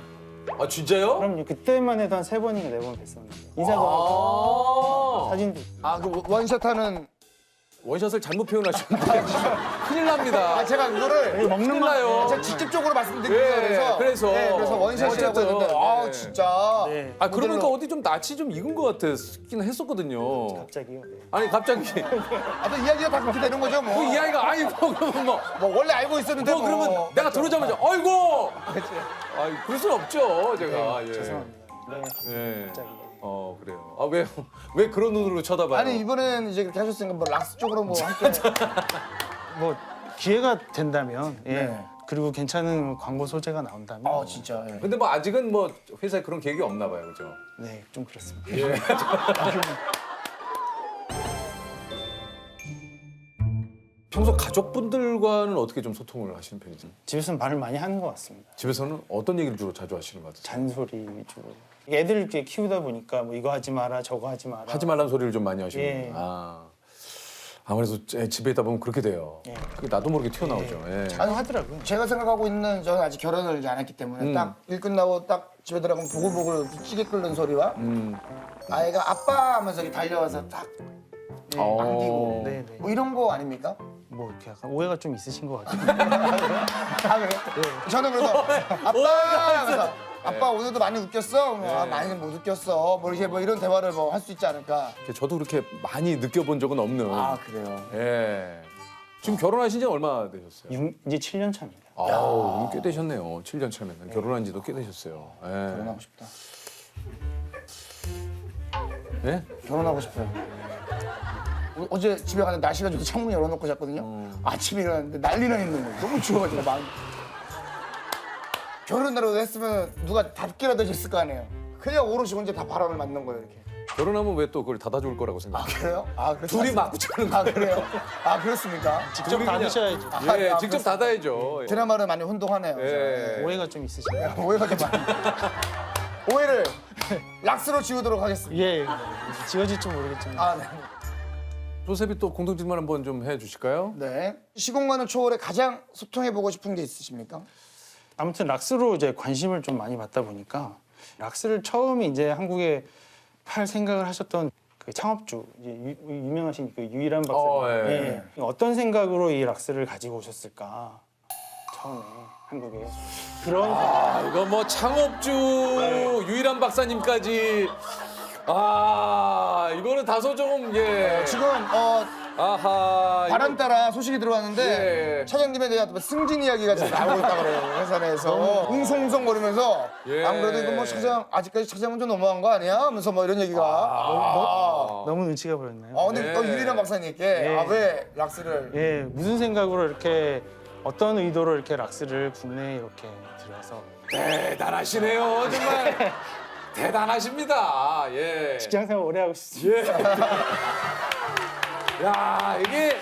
진짜요? 그럼요. 그때만 해도 한 3번인가 4번 뵀었는데. 인사도 하고 사진도 있고. 그 원샷 하는. 원샷을 잘못 표현하셨는데 큰일 납니다. 제가 그거를 큰일 나요. 제가 직접적으로 말씀드리면서 그래서 원샷이라고 어쨌든, 했는데 진짜. 네. 그러고 보니까 어디 좀 낯이 좀 익은 것 같긴 했었거든요. 갑자기요. 네. 아니 갑자기 또 이야기가 다 그렇게 되는 거죠 뭐. 그 이야기가 그러면 뭐 원래 알고 있었는데 그러면 내가 들어오자마자 아이고. 그럴 순 없죠 제가. 죄송합니다. 네. 갑자기. 그래요. 왜 그런 눈으로 쳐다봐요? 아니 이번엔 이제 그렇게 하셨으니까 뭐 락스 쪽으로 뭐 함께 뭐 기회가 된다면 예. 네. 그리고 괜찮은 광고 소재가 나온다면 아 진짜. 예. 근데 뭐 아직은 뭐 회사에 그런 계획이 없나 봐요, 그죠? 네, 좀 그렇습니다. 평소 가족분들과는 어떻게 좀 소통을 하시는 편이죠? 집에서는 말을 많이 하는 것 같습니다. 집에서는 어떤 얘기를 주로 자주 하시는 것 같아요? 잔소리 위주로. 애들 이렇게 키우다 보니까 뭐 이거 하지 마라, 저거 하지 마라. 하지 말라는 소리를 좀 많이 하시는 예. 아, 아무래도 집에 있다 보면 그렇게 돼요. 예. 그게 나도 모르게 튀어나오죠. 예. 아니 하더라고요. 제가 생각하고 있는 저는 아직 결혼을 이제 안 했기 때문에 딱 일 끝나고 딱 집에 들어가면 보글보글 찌개 끓는 소리와 아이가 아빠 하면서 이렇게 달려와서 딱 안기고 네, 네. 뭐 이런 거 아닙니까? 뭐 이렇게 약간 오해가 좀 있으신 것 같아요. 아 그래요? 저는 그래서 아빠 하면서 아빠 오늘도 많이 웃겼어? 아, 많이는 못 웃겼어. 뭐 이렇게 뭐 이런 대화를 뭐 할 수 있지 않을까? 저도 그렇게 많이 느껴본 적은 없는. 아 그래요. 예. 지금 결혼하신 지 얼마 되셨어요? 이제 7년 차입니다. 아우, 꽤 되셨네요. 7년 차면 결혼한 지도 꽤 되셨어요. 예. 결혼하고 싶다. 예? 결혼하고 싶어요. 어제 집에 가는데 날씨가 좋게 창문 열어놓고 잤거든요. 아침에 일어났는데 난리나 있는 거예요. 너무 추워가지고 막. 결혼이라도 했으면 누가 닫기라도 해줬을 거 아니에요. 그냥 오롯이 혼자 다 바람을 맞는 거예요 이렇게. 결혼하면 왜 또 그걸 닫아줄 거라고 생각해요? 그래요? 아 그렇지 둘이 않습니까? 맞고 자는 아 그래요? 아 그렇습니까? 직접 닫으셔야죠. 예, 아, 직접 그렇습니다. 닫아야죠. 드라마를 많이 혼동하네요. 예. 오해가 좀 있으시네요. 오해가 좀 많이. 오해를 락스로 지우도록 하겠습니다. 예, 지워질지 모르겠지만. 아 네. 조셉이 또 공통 질문 한번 좀 해주실까요? 네. 시공간을 초월해 가장 소통해보고 싶은 게 있으십니까? 아무튼 락스로 이제 관심을 좀 많이 받다 보니까 락스를 처음 이제 한국에 팔 생각을 하셨던 그 창업주 이제 유명하신 그 유일한 박사님. 예. 어떤 생각으로 이 락스를 가지고 오셨을까? 처음에 한국에 그런 이거 뭐 창업주 유일한 박사님까지 이거는 다소 좀 예. 지금 아하. 바람 따라 소식이 들어왔는데 예. 차장님에 대한 승진 이야기가 지금 나오고 있다 그래요 회사 내에서 웅성웅성거리면서 예. 안 그래도 이거 뭐 차장 아직까지 차장은 좀 너무한 거 아니야? 하면서 뭐 이런 얘기가 너무 눈치가 보였나요? 근데 예. 또 유일한 박사님께 예. 왜 락스를 예, 무슨 생각으로 이렇게 어떤 의도로 이렇게 락스를 국내에 이렇게 들여서 대단하시네요. 정말 대단하십니다. 예. 직장 생활 오래 하고 싶습니다. 예. 야, 이게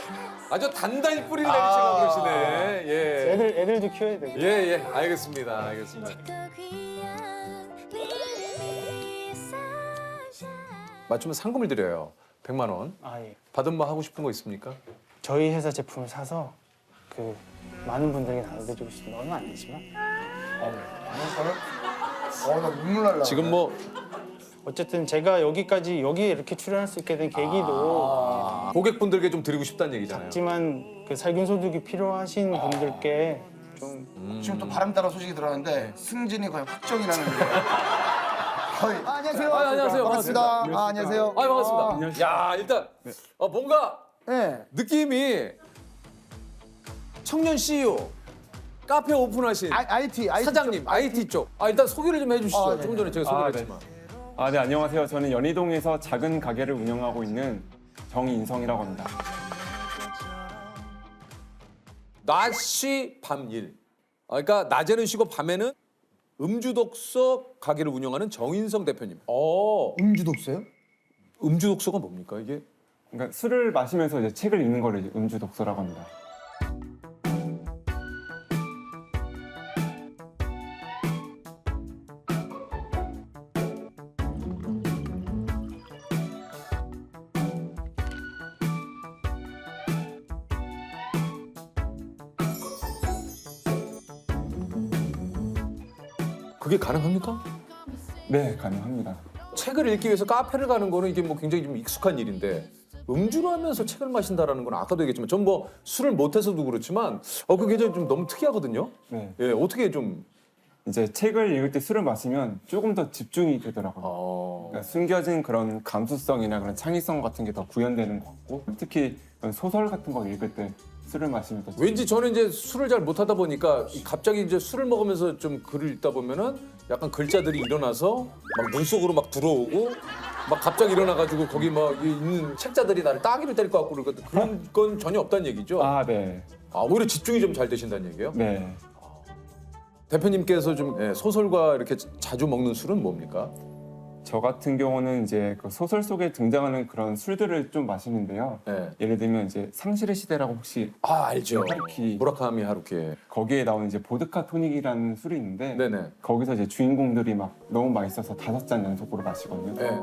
아주 단단히 뿌리를 내리시고 그러시네. 예. 애들도 키워야 되고. 예, 예. 알겠습니다. 알겠습니다. 맞추면 상금을 드려요. 100만 원. 아 예. 받은 뭐 하고 싶은 거 있습니까? 저희 회사 제품을 사서 그 많은 분들에게 나눠드리고 싶습니다. 얼마 안 되지만 나 눈물 날라 지금 뭐 어쨌든 제가 여기에 이렇게 출연할 수 있게 된 계기도 고객분들께 좀 드리고 싶다는 얘기잖아요. 작지만 그 살균 소득이 필요하신 분들께 좀 지금 또 바람 따라 소식이 들어왔는데 승진이 거의 확정이라는 거의 안녕하세요. 안녕하세요. 반갑습니다. 안녕하세요. 반갑습니다. 야, 일단 뭔가 네. 느낌이 청년 CEO 카페 오픈하신 IT 사장님 IT 쪽. 일단 소개를 좀 해주시죠. 네. 조금 전에 제가 소개를 했지만. 네, 안녕하세요. 저는 연희동에서 작은 가게를 운영하고 있는 정인성이라고 합니다. 낮시 밤일. 그러니까 낮에는 쉬고 밤에는 음주독서 가게를 운영하는 정인성 대표님. 음주독서요? 음주독서가 뭡니까 이게? 그러니까 술을 마시면서 이제 책을 읽는 거를 이제 음주 독서라고 합니다. 그게 가능합니까? 네, 가능합니다. 책을 읽기 위해서 카페를 가는 거는 이게 뭐 굉장히 좀 익숙한 일인데 음주를 하면서 책을 마신다라는 건 아까도 얘기했지만 전 뭐 술을 못해서도 그렇지만 그게 좀 너무 특이하거든요. 네. 예, 어떻게 좀 이제 책을 읽을 때 술을 마시면 조금 더 집중이 되더라고요. 그러니까 숨겨진 그런 감수성이나 그런 창의성 같은 게 더 구현되는 것 같고 특히 소설 같은 거 읽을 때 술을 마시면 더 왠지 저는 이제 술을 잘 못하다 보니까 갑자기 이제 술을 먹으면서 좀 글을 읽다 보면은 약간 글자들이 일어나서 막 눈 속으로 막 들어오고 막 갑자기 일어나가지고 거기 막 있는 책자들이 나를 따귀를 때릴 것 같고 그러거든. 그런 건 전혀 없다는 얘기죠. 네. 오히려 집중이 좀 잘 되신다는 얘기예요. 네. 대표님께서 좀 소설과 이렇게 자주 먹는 술은 뭡니까? 저 같은 경우는 이제 그 소설 속에 등장하는 그런 술들을 좀 마시는데요. 네. 예를 들면 이제 상실의 시대라고 혹시 알죠. 하루키. 무라카미 하루키. 거기에 나오는 이제 보드카 토닉이라는 술이 있는데 네네. 거기서 이제 주인공들이 막 너무 맛있어서 5잔 연속으로 마시거든요. 네.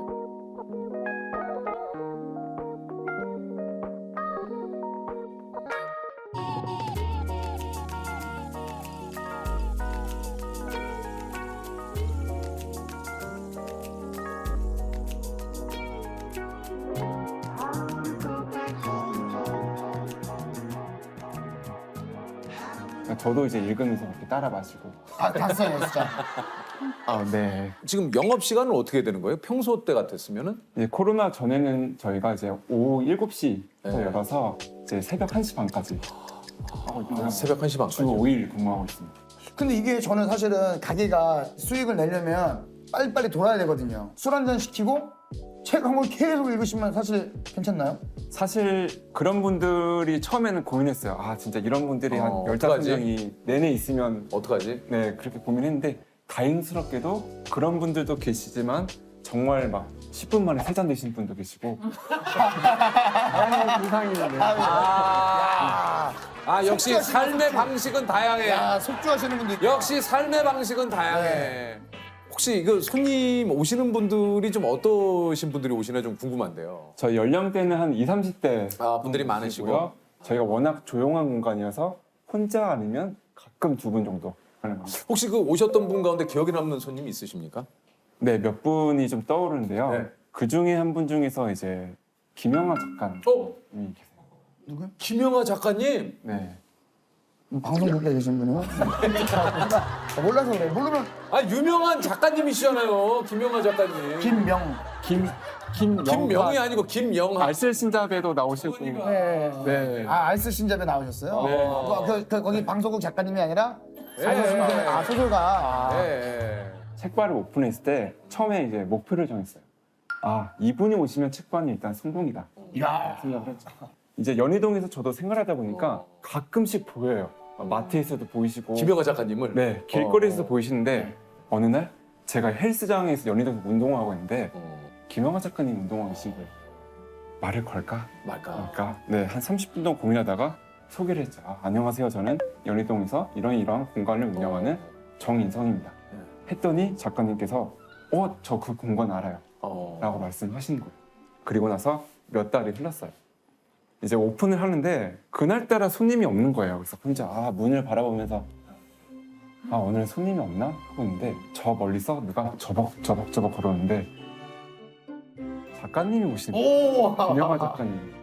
저도 이제 읽으면서 그렇게 따라 마시고. 봤어요, 진짜. 네. 지금 영업 시간은 어떻게 되는 거예요? 평소 때 같았으면은? 이제 코로나 전에는 저희가 이제 오후 7시부터 네. 열어서 이제 새벽 1시 반까지 하고 있고요. 새벽 1시 반까지. 주 5일 근무하고 있습니다. 근데 이게 저는 사실은 가게가 수익을 내려면 빨리빨리 돌아야 되거든요. 술 한 잔 시키고 책 한 권 계속 읽으시면 사실 괜찮나요? 사실 그런 분들이 처음에는 고민했어요. 아 진짜 이런 분들이 한 어떡하지? 15명이 내내 있으면 어떡하지? 네 그렇게 고민했는데 다행스럽게도 그런 분들도 계시지만 정말 막 10분 만에 3잔 드신 분도 계시고 세상이네. 역시 삶의 방식은 다양해. 야, 속주하시는 분들 있다. 역시 삶의 방식은 다양해. 혹시 그 손님 오시는 분들이 좀 어떠신 분들이 오시나 좀 궁금한데요. 저희 연령대는 한 20, 30대 분들이 많으시고. 저희가 워낙 조용한 공간이어서 혼자 아니면 가끔 2분 정도 하는 겁니다. 혹시 그 오셨던 분 가운데 기억에 남는 손님이 있으십니까? 네, 몇 분이 좀 떠오르는데요. 네. 그 중에 한 분 중에서 이제 김영하 작가님이 계세요. 누구요? 김영하 작가님. 네. 방송국에 계신 분이요? 몰라서 그래. 모르면 유명한 작가님이시잖아요. 김영하 작가님. 김명이 아니고 김영하. 알쓸신잡에도 나오시고. 네. 알쓸 신잡에 나오셨어요? 네. 거기 방송국 작가님이 아니라 네. 알쓸 신잡에 소설가. 네. 책바를 오픈했을 때 처음에 이제 목표를 정했어요. 이분이 오시면 책방이 일단 성공이다. 야. 생각을 했죠. 이제 연희동에서 저도 생활하다 보니까 가끔씩 보여요. 마트에서도 보이시고. 김영하 작가님을. 네, 길거리에서 보이시는데 어느 날 제가 헬스장에서 연희동에서 운동하고 있는데 김영하 작가님 운동하고 계신 거예요. 말을 걸까 말까. 네, 한 30분 동안 고민하다가 소개를 했죠. 안녕하세요. 저는 연희동에서 이러한 공간을 운영하는 정인성입니다. 했더니 작가님께서 저 그 공간 알아요. 라고 말씀하시는 거예요. 그리고 나서 몇 달이 흘렀어요. 이제 오픈을 하는데 그날따라 손님이 없는 거예요. 그래서 혼자 문을 바라보면서 오늘 손님이 없나? 하고 있는데 저 멀리서 누가 저벅 걸어오는데 작가님이 오시는 거예요. 김영하 작가님.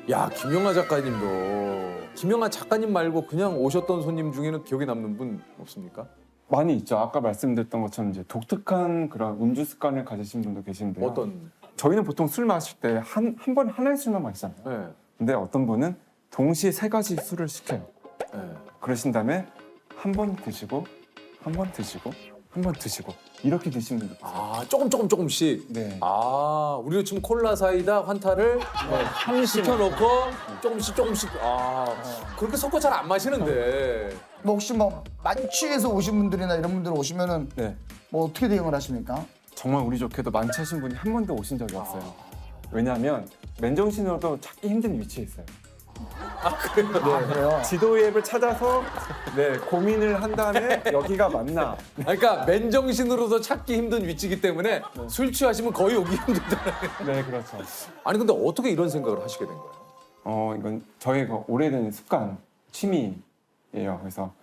야, 김영하 작가님도. 김영하 작가님 말고 그냥 오셨던 손님 중에는 기억에 남는 분 없습니까? 많이 있죠. 아까 말씀드렸던 것처럼 이제 독특한 그런 음주 습관을 가지신 분도 계신데요. 어떤? 저희는 보통 술 마실 때 한 번에 하나의 술만 마시잖아요. 네. 근데 어떤 분은 동시에 3가지 술을 시켜요. 네. 그러신 다음에 한 번 드시고 한 번 드시고 한 번 드시고 이렇게 드시는 분도 있어요. 조금씩. 네. 우리로 지금 콜라 사이다 환타를 시켜놓고 조금씩. 그렇게 섞어 잘 안 마시는데. 뭐 혹시 만취해서 오신 분들이나 이런 분들 오시면은 네. 뭐 어떻게 대응을 하십니까? 정말 우리 좋게도 만취하신 분이 한 번도 오신 적이 없어요. 왜냐하면 맨정신으로도 찾기 힘든 위치에 있어요. 그래요? 지도 앱을 찾아서 고민을 한 다음에 여기가 맞나. 그러니까 맨정신으로도 찾기 힘든 위치이기 때문에 술 취하시면 거의 오기 힘들잖아요. 네, 그렇죠. 아니 근데 어떻게 이런 생각을 하시게 된 거예요? 이건 저희가 오래된 습관, 취미예요. 그래서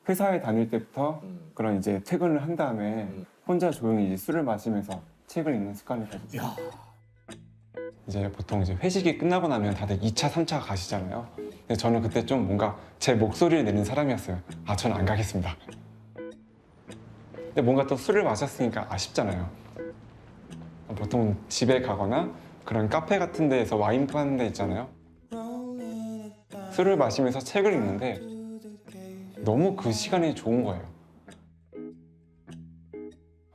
회사에 다닐 때부터 그런 이제 퇴근을 한 다음에 혼자 조용히 이제 술을 마시면서 책을 읽는 습관을 가지고 있어요. 이제 보통 이제 회식이 끝나고 나면 다들 2차, 3차 가시잖아요. 근데 저는 그때 좀 뭔가 제 목소리를 내는 사람이었어요. 저는 안 가겠습니다. 근데 뭔가 또 술을 마셨으니까 아쉽잖아요. 보통 집에 가거나 그런 카페 같은 데에서 와인 파는 데 있잖아요. 술을 마시면서 책을 읽는데 너무 그 시간이 좋은 거예요.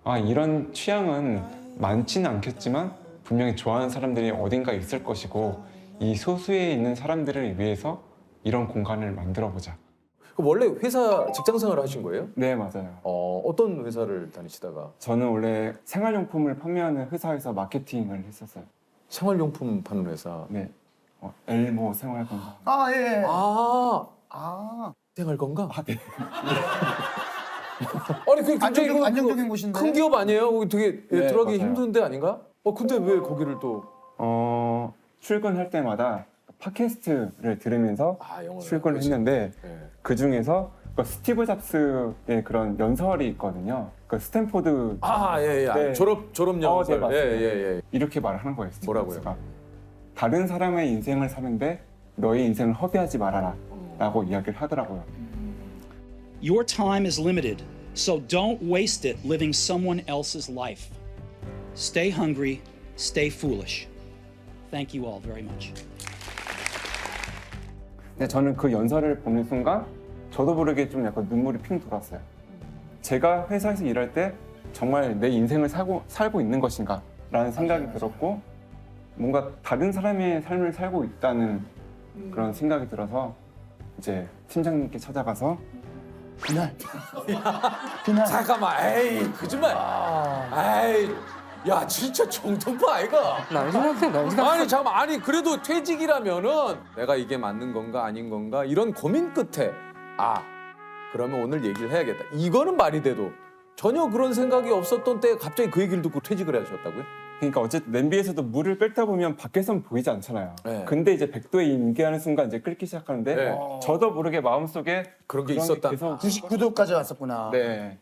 아, 이런 취향은 많지는 않겠지만 분명히 좋아하는 사람들이 어딘가 있을 것이고 이 소수에 있는 사람들을 위해서 이런 공간을 만들어보자. 그럼 원래 회사 직장 생활을 하신 거예요? 네, 맞아요. 어떤 회사를 다니시다가? 저는 원래 생활용품을 판매하는 회사에서 마케팅을 했었어요. 생활용품 파는 회사. 네, 엘모 생활건강. 아 예. 아, 생활 건강? 네. 아니 그게 굉장히 안정적인 곳인데. 큰 기업 아니에요? 거기 되게 네, 들어가기 맞아요. 힘든 데 아닌가? 근데 왜 거기를 또? 출근할 때마다 팟캐스트를 들으면서 영어를 출근을 그렇지. 했는데 네. 그 중에서 스티브 잡스의 그런 연설이 있거든요. 그 스탠포드 예. 네. 졸업 연설. 네, 맞습니다. 예. 이렇게 말을 하는 거예요. 스티브 뭐라고요? 잡스가. 다른 사람의 인생을 사는데 너의 인생을 허비하지 말아라 라고 이야기를 하더라고요. Your time is limited, so don't waste it living someone else's life. Stay hungry, stay foolish. Thank you all very much. 근데 저는 그 연설을 보는 순간 저도 모르게 좀 약간 눈물이 핑 돌았어요. 제가 회사에서 일할 때 정말 내 인생을 살고 있는 것인가 라는 생각이 들었고 뭔가 다른 사람의 삶을 살고 있다는 그런 생각이 들어서 이제 팀장님께 찾아가서 그날 잠깐만, 에이 거짓말. 에이, 야 진짜 정통파 아이가. 아니 잠깐만, 아니 그래도 퇴직이라면은 내가 이게 맞는 건가 아닌 건가 이런 고민 끝에 그러면 오늘 얘기를 해야겠다. 이거는 말이 돼도 전혀 그런 생각이 없었던 때 갑자기 그 얘기를 듣고 퇴직을 하셨다고요? 그러니까 어쨌든 냄비에서도 물을 끓다 보면 밖에서는 보이지 않잖아요. 네. 근데 이제 100도에 임계하는 순간 이제 끓기 시작하는데 네. 저도 모르게 마음속에 그런 게 있었다. 계속 99도까지 왔었구나. 네.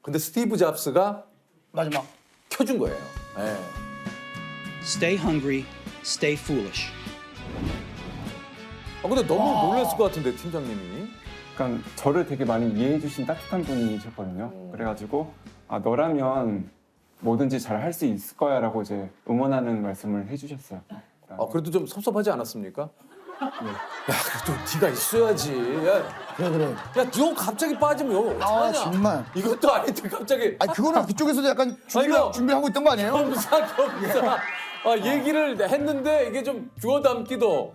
근데 스티브 잡스가 마지막. 켜준 거예요. 네. Stay hungry, stay foolish. 근데 너무 놀랐을 것 같은데 팀장님이. 그러니까 저를 되게 많이 이해해 주신 따뜻한 분이셨거든요. 그래가지고 너라면 뭐든지 잘 할 수 있을 거야라고 이제 응원하는 말씀을 해주셨어요. 그래도 좀 섭섭하지 않았습니까? 야, 그래도 네가 있어야지. 야, 그래. 야, 너 갑자기 빠지면 이거 어떡하냐? 정말. 이것도 아닌데 갑자기 아니 그거는 그쪽에서도 약간 아이고. 준비하고 있던 거 아니에요? 겸사 얘기를 했는데 이게 좀 주워 담기도.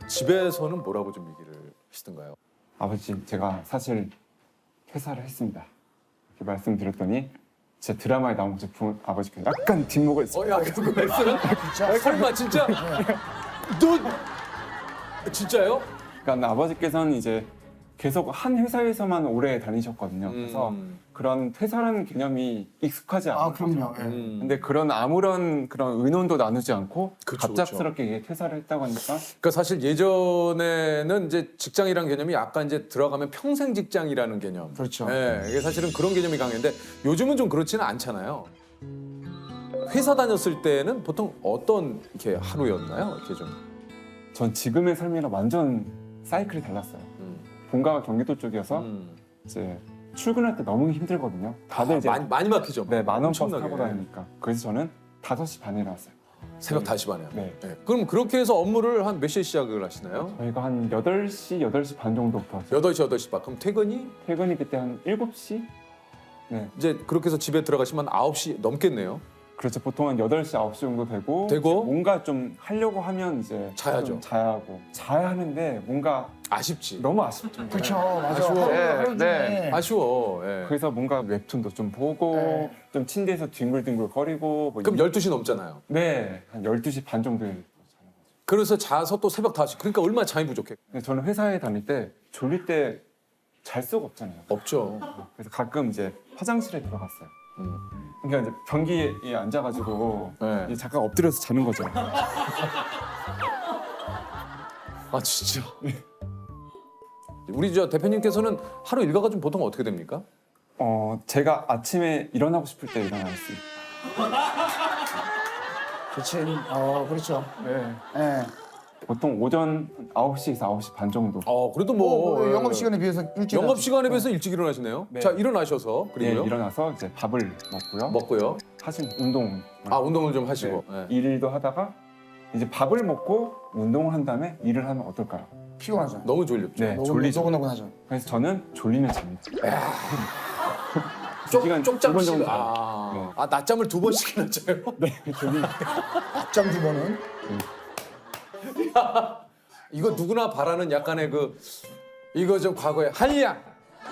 집에서는 뭐라고 좀 얘기를 하시던가요? 아버지, 제가 사실 퇴사를 했습니다. 이렇게 말씀드렸더니 제 드라마에 나온 제품 아버지께서 약간 뒷목을 야, 그거 말씀? 설마 진짜? 너 진짜요? 그러니까 아버지께서는 이제 계속 한 회사에서만 오래 다니셨거든요. 그래서 그런 퇴사라는 개념이 익숙하지 않아요. 그럼요. 예. 근데 그런 아무런 그런 의논도 나누지 않고 그쵸, 갑작스럽게 이게 퇴사를 했다고 하니까 그러니까 사실 예전에는 이제 직장이라는 개념이 약간 이제 들어가면 평생 직장이라는 개념. 그렇죠. 예, 이게 사실은 그런 개념이 강했는데 요즘은 좀 그렇지는 않잖아요. 회사 다녔을 때는 보통 어떤 이렇게 하루였나요? 이렇게 좀. 전 지금의 삶이랑 완전 사이클이 달랐어요. 본가가 경기도 쪽이어서 이제 출근할 때 너무 힘들거든요. 다들 이제 많이 막히죠. 네, 만원 버스 엄청나게. 타고 다니니까. 그래서 저는 5시 반에 나왔어요. 새벽 5시 반에. 네. 그럼 그렇게 해서 업무를 한 몇 시에 시작을 하시나요? 저희가 한 8시 반 정도부터 8시 반. 그럼 퇴근이? 퇴근이 그때 한 7시? 네. 이제 그렇게 해서 집에 들어가시면 9시 넘겠네요. 그렇죠. 보통 한 8시, 9시 정도 되고 되고? 이제 뭔가 좀 하려고 하면 이제 자야죠. 좀 자야 하고 자야 하는데 뭔가 아쉽지. 너무 아쉽죠. 그렇죠. 맞아. 아쉬워. 하루 중에. 아쉬워. 예. 그래서 뭔가 웹툰도 좀 보고 네. 좀 침대에서 뒹굴뒹굴 거리고 뭐 그럼 12시 넘잖아요. 네, 한 12시 반 정도에. 그래서 자서 또 새벽 5시. 그러니까 얼마나 잠이 부족해. 근데 저는 회사에 다닐 때 졸릴 때 잘 수가 없잖아요. 없죠. 그래서 가끔 이제 화장실에 들어갔어요. 그러니까 이제 변기에 앉아가지고 네. 이제 잠깐 엎드려서 자는 거죠. 진짜. 우리 저 대표님께서는 하루 일과가 좀 보통 어떻게 됩니까? 제가 아침에 일어나고 싶을 때 일어날 수 있어요. 그렇지. 그렇죠. 네. 예. 보통 오전 9시에서 9시 반 정도. 그래도 뭐 영업 시간에 비해서 일찍. 영업 시간에 비해서 일찍 일어나시네요. 네. 자, 일어나셔서 네, 그리고요. 일어나서 이제 밥을 먹고요. 먹고요. 사실 운동. 운동을 좀 하시고. 네. 네. 일도 하다가 이제 밥을 먹고 운동을 한 다음에 일을 하면 어떨까요? 피곤하죠. 너무 졸렸죠. 네, 졸리죠. 노곤노곤하죠. 그래서 저는 졸리면 잡니다. 시간 두 번 쪽잠씩. 정도 낮잠을 2번씩이나 자요? 네, 졸리면. 앞장 두 번은. 이거 누구나 바라는 약간의 이거 좀 과거에 한량.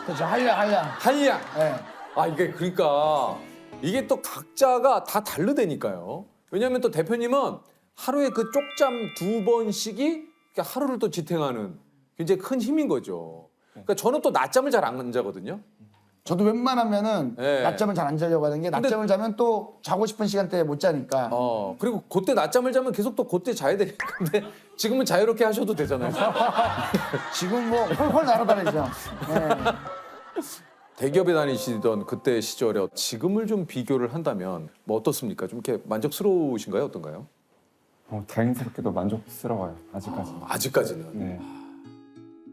그렇죠. 한량. 네. 이게 그러니까 이게 또 각자가 다 다르다니까요. 왜냐하면 또 대표님은 하루에 그 쪽잠 2번씩이 하루를 또 지탱하는 굉장히 큰 힘인 거죠. 그러니까 저는 또 낮잠을 잘 안 자거든요. 저도 웬만하면은 네. 낮잠을 잘 안 자려고 하는 게 낮잠을 자면 또 자고 싶은 시간대에 못 자니까. 그리고 그때 낮잠을 자면 계속 또 그때 자야 되니까. 근데 지금은 자유롭게 하셔도 되잖아요. 지금 뭐 헐헐 날아다니죠. 네. 대기업에 다니시던 그때 시절에 지금을 좀 비교를 한다면 뭐 어떻습니까? 좀 이렇게 만족스러우신가요? 어떤가요? 다행스럽게도 만족스러워요. 아직까지. 아직까지는. 네.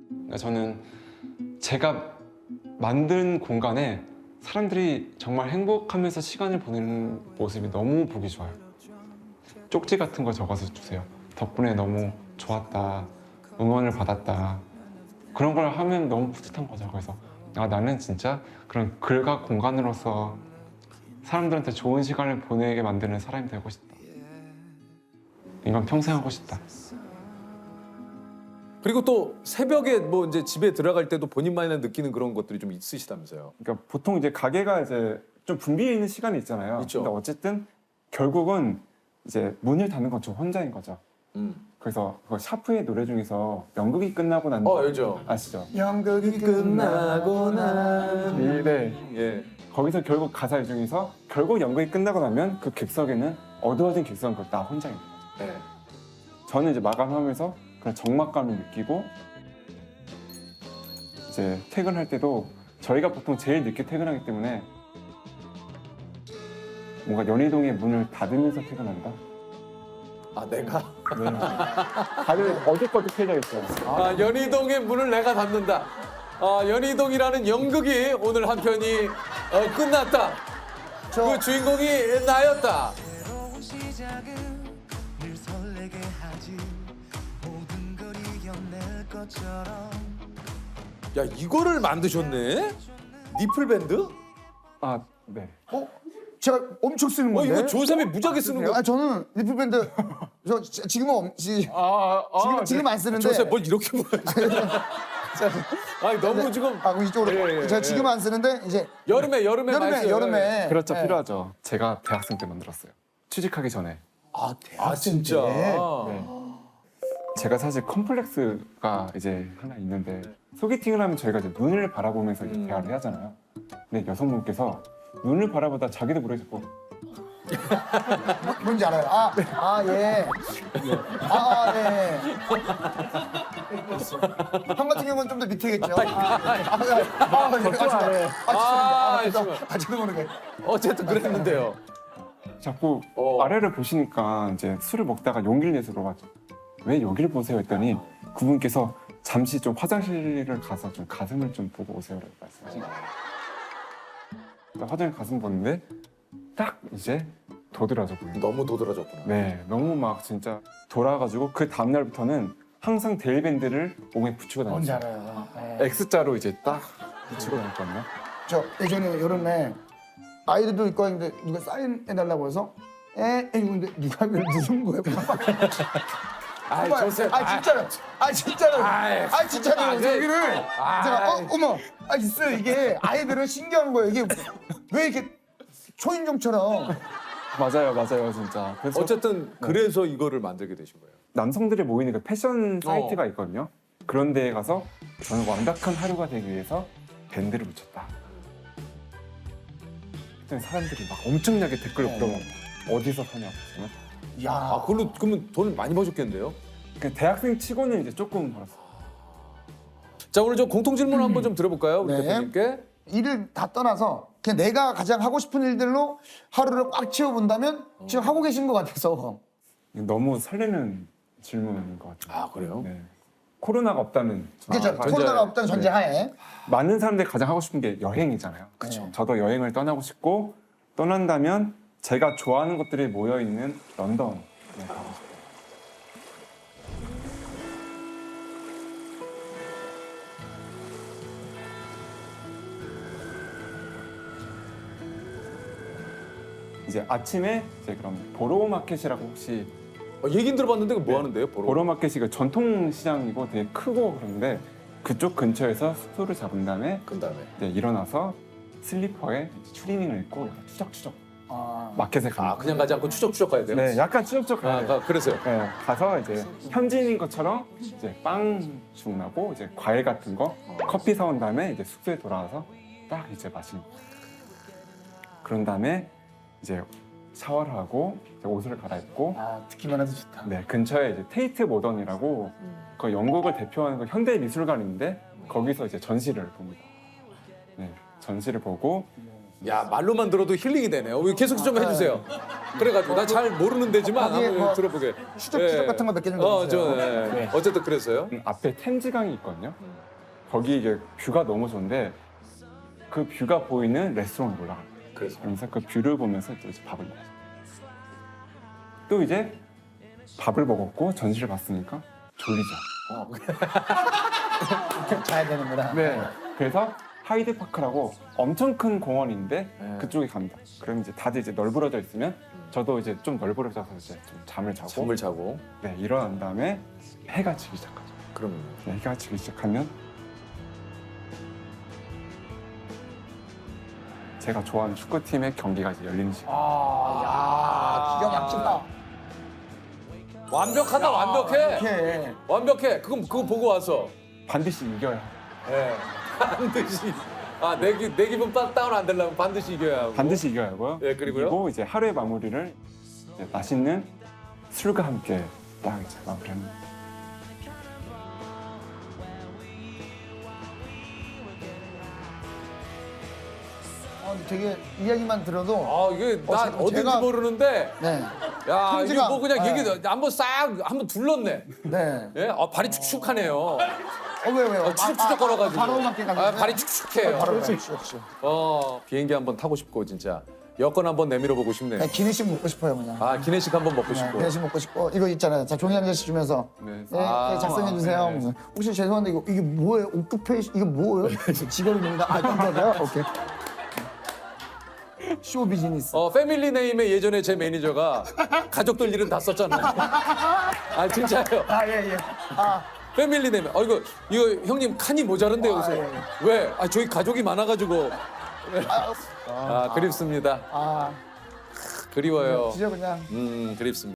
그러니까 저는 제가 만든 공간에 사람들이 정말 행복하면서 시간을 보내는 모습이 너무 보기 좋아요. 쪽지 같은 거 적어서 주세요. 덕분에 너무 좋았다. 응원을 받았다. 그런 걸 하면 너무 뿌듯한 거죠. 그래서 나는 진짜 그런 글과 공간으로서 사람들한테 좋은 시간을 보내게 만드는 사람이 되고 싶다. 이건 평생 하고 싶다. 그리고 또 새벽에 뭐 이제 집에 들어갈 때도 본인만이 느끼는 그런 것들이 좀 있으시다면서요. 그러니까 보통 이제 가게가 이제 좀 붐비어 있는 시간이 있잖아요. 있죠. 근데 어쨌든 결국은 이제 문을 닫는 건 저 혼자인 거죠. 그래서 그 샤프의 노래 중에서 연극이 끝나고 난 알죠. 아시죠? 연극이 끝나고 난. 네. 예. 거기서 결국 가사 중에서 결국 연극이 끝나고 나면 그 객석에는 어두워진 객석은 나 혼자인 거죠. 네. 저는 이제 마감하면서 그런 적막감을 느끼고 이제 퇴근할 때도 저희가 보통 제일 늦게 퇴근하기 때문에 뭔가 연희동의 문을 닫으면서 퇴근한다. 내가? 네. 다들 어제까지 퇴근했어요. 연희동의 문을 내가 닫는다. 연희동이라는 연극이 오늘 한 편이 끝났다. 그 주인공이 나였다. 야, 이거를 만드셨네? 니플 밴드? 네. 제가 엄청 쓰는 건데. 이거 조셉이 무지하게 쓰는 거. 저는 리플 밴드 지금은 지금 안 쓰는데. 조셉 뭘 이렇게 보여줘. 너무 지금 그럼 이쪽으로. 예, 제가 지금 안 쓰는데 이제 여름에 많이 써요. 여름에. 그렇죠. 네. 필요하죠. 제가 대학생 때 만들었어요. 취직하기 전에. 진짜. 네. 제가 사실 컴플렉스가 이제 하나 있는데 소개팅을 하면 저희가 이제 눈을 바라보면서 이제 대화를 해야 하잖아요. 근데 여성분께서 눈을 바라보다 자기도 모르게 자꾸 뭔지 알아요. 예. 네. 형 같은 경우는 좀 더 밑에겠죠. 저도 모르게. 어쨌든 그랬는데요. 자꾸 아래를 보시니까 이제 술을 먹다가 용기를 내서 물어봤죠. 왜 여기를 보세요 했더니 그분께서 잠시 좀 화장실을 가서 좀 가슴을 좀 보고 오세요라고 말씀하신 거예요. 화장실 가슴 보는데 딱 이제 도드라졌고요. 너무 도드라졌구나. 네, 너무 막 진짜 돌아가지고 그 다음 날부터는 항상 데일밴드를 몸에 붙이고 뭔지 다녔어요. 알아요. 네. X자로 이제 딱 붙이고 다녔거든요. 저 예전에 여름에 아이들도 있고 했는데 누가 사인해달라고 해서 이러는데 누가 그걸 누른 거예요? 조셉. 진짜로 여기를 제가 어머 있어요. 이게 아이들은 신기한 거예요. 이게 왜 이렇게 초인종처럼. 맞아요, 진짜. 그래서 어쨌든 그래서 이거를 만들게 되신 거예요. 남성들이 모이는 그 패션 사이트가 있거든요. 그런 데에 가서 저는 완벽한 하루가 되기 위해서 밴드를 붙였다. 그때 사람들이 막 엄청나게 댓글을 물어봅니다. 어디서 사냐고. 야, 그걸로 그러면 돈을 많이 버셨겠는데요? 그 대학생 치고는 이제 조금 벌었어요. 자, 오늘 좀 공통 질문 한번 좀 들어볼까요, 우리 네. 대표님께? 일을 다 떠나서 그냥 내가 가장 하고 싶은 일들로 하루를 꽉 채워본다면 지금 하고 계신 것 같아서. 너무 설레는 질문인 것 같아요. 그래요? 네. 코로나가 없다는 그렇죠. 전제- 코로나가 없다는 전제하에. 많은 사람들이 가장 하고 싶은 게 여행이잖아요. 그쵸. 저도 여행을 떠나고 싶고 떠난다면 제가 좋아하는 것들이 모여 있는 런던에 가고 싶어요. 이제 아침에 이제 그럼 보로마켓이라고 혹시 얘긴 들어봤는데 뭐 하는데요? 보로마켓이 그 전통 시장이고 되게 크고 그런데 그쪽 근처에서 숙소를 잡은 다음에 그다음에 이제 일어나서 슬리퍼에 추리닝을 입고 약간 추적추적 마켓에 갑니다. 그냥 가지 않고 추적추적 가야 돼요? 네, 약간 추적추적 가야 돼요. 그래서요. 네, 가서 이제 현지인인 것처럼 이제 빵 주문하고 이제 과일 같은 거, 커피 사온 다음에 이제 숙소에 돌아와서 딱 이제 마시는 거예요. 그런 다음에 이제 샤워를 하고 이제 옷을 갈아입고 듣기만 해도 좋다. 네, 근처에 이제 테이트 모던이라고 그 영국을 대표하는 그 현대 미술관인데 거기서 이제 전시를 봅니다. 네, 전시를 보고 야, 말로만 들어도 힐링이 되네요. 계속 좀 해주세요. 그래가지고 나 잘 모르는 데지만 거기에 한번 뭐 들어보게. 추적 같은 거 몇 개 정도 해주세요. 어쨌든 그랬어요. 앞에 템즈강이 있거든요. 거기 이제 뷰가 너무 좋은데 그 뷰가 보이는 레스토랑에 올라갑니다. 그래서 그 뷰를 보면서 또 이제 밥을 먹어요. 또 이제 밥을 먹었고 전시를 봤으니까 졸리죠. 자야 되는구나. 네. 그래서 하이드 파크라고 엄청 큰 공원인데 그쪽에 갑니다. 그럼 이제 다들 이제 널브러져 있으면 저도 이제 좀 널브러져서 이제 좀 잠을 자고 잠을 자고. 네, 일어난 다음에 해가 지기 시작하죠. 그러면 네, 해가 지기 시작하면 제가 좋아하는 축구팀의 경기가 이제 열리는 시간. 기가 막히다. 완벽하다, 완벽해. 이렇게. 완벽해. 그거 보고 와서. 반드시 이겨야. 네. 반드시. 내 기분 다운 안 되려면 반드시 이겨야 하고. 반드시 이겨야 하고요. 네, 그리고요? 그리고 이제 하루의 마무리를 이제 맛있는 술과 함께 딱 이제 마무리합니다. 되게 이야기만 들어도 이게 나 어딘지 제가- 모르는데. 네. 야, 이게 템즈강. 뭐 그냥 네. 얘기 한번 한번 둘렀네. 네. 예? 발이 축축하네요. 왜요? 추적추적 걸어가지고. 바로 맞게 가요. 발이 축축해요. 바로 그렇죠. 비행기 한번 타고 싶고 진짜 여권 한번 내밀어 보고 싶네요. 그냥 기내식 먹고 싶어요 그냥. 기내식 한번 먹고 싶고. 기내식 먹고 싶고 이거 있잖아요. 자 종이 한 장씩 주면서 네. 작성해 주세요. 네. 혹시 죄송한데 이게 뭐예요? 오크페이션 이게 뭐예요? 직업입니다. 깜짝이야. 오케이. 쇼 비즈니스. 패밀리 네임에 예전에 제 매니저가 가족들 이름 다 썼잖아요. 진짜요. 예. 패밀리 네임. 이거 형님 칸이 모자른데요. 그래서 예. 왜? 저희 가족이 많아가지고. 그립습니다. 그리워요. 진짜 그냥. 그립습니다.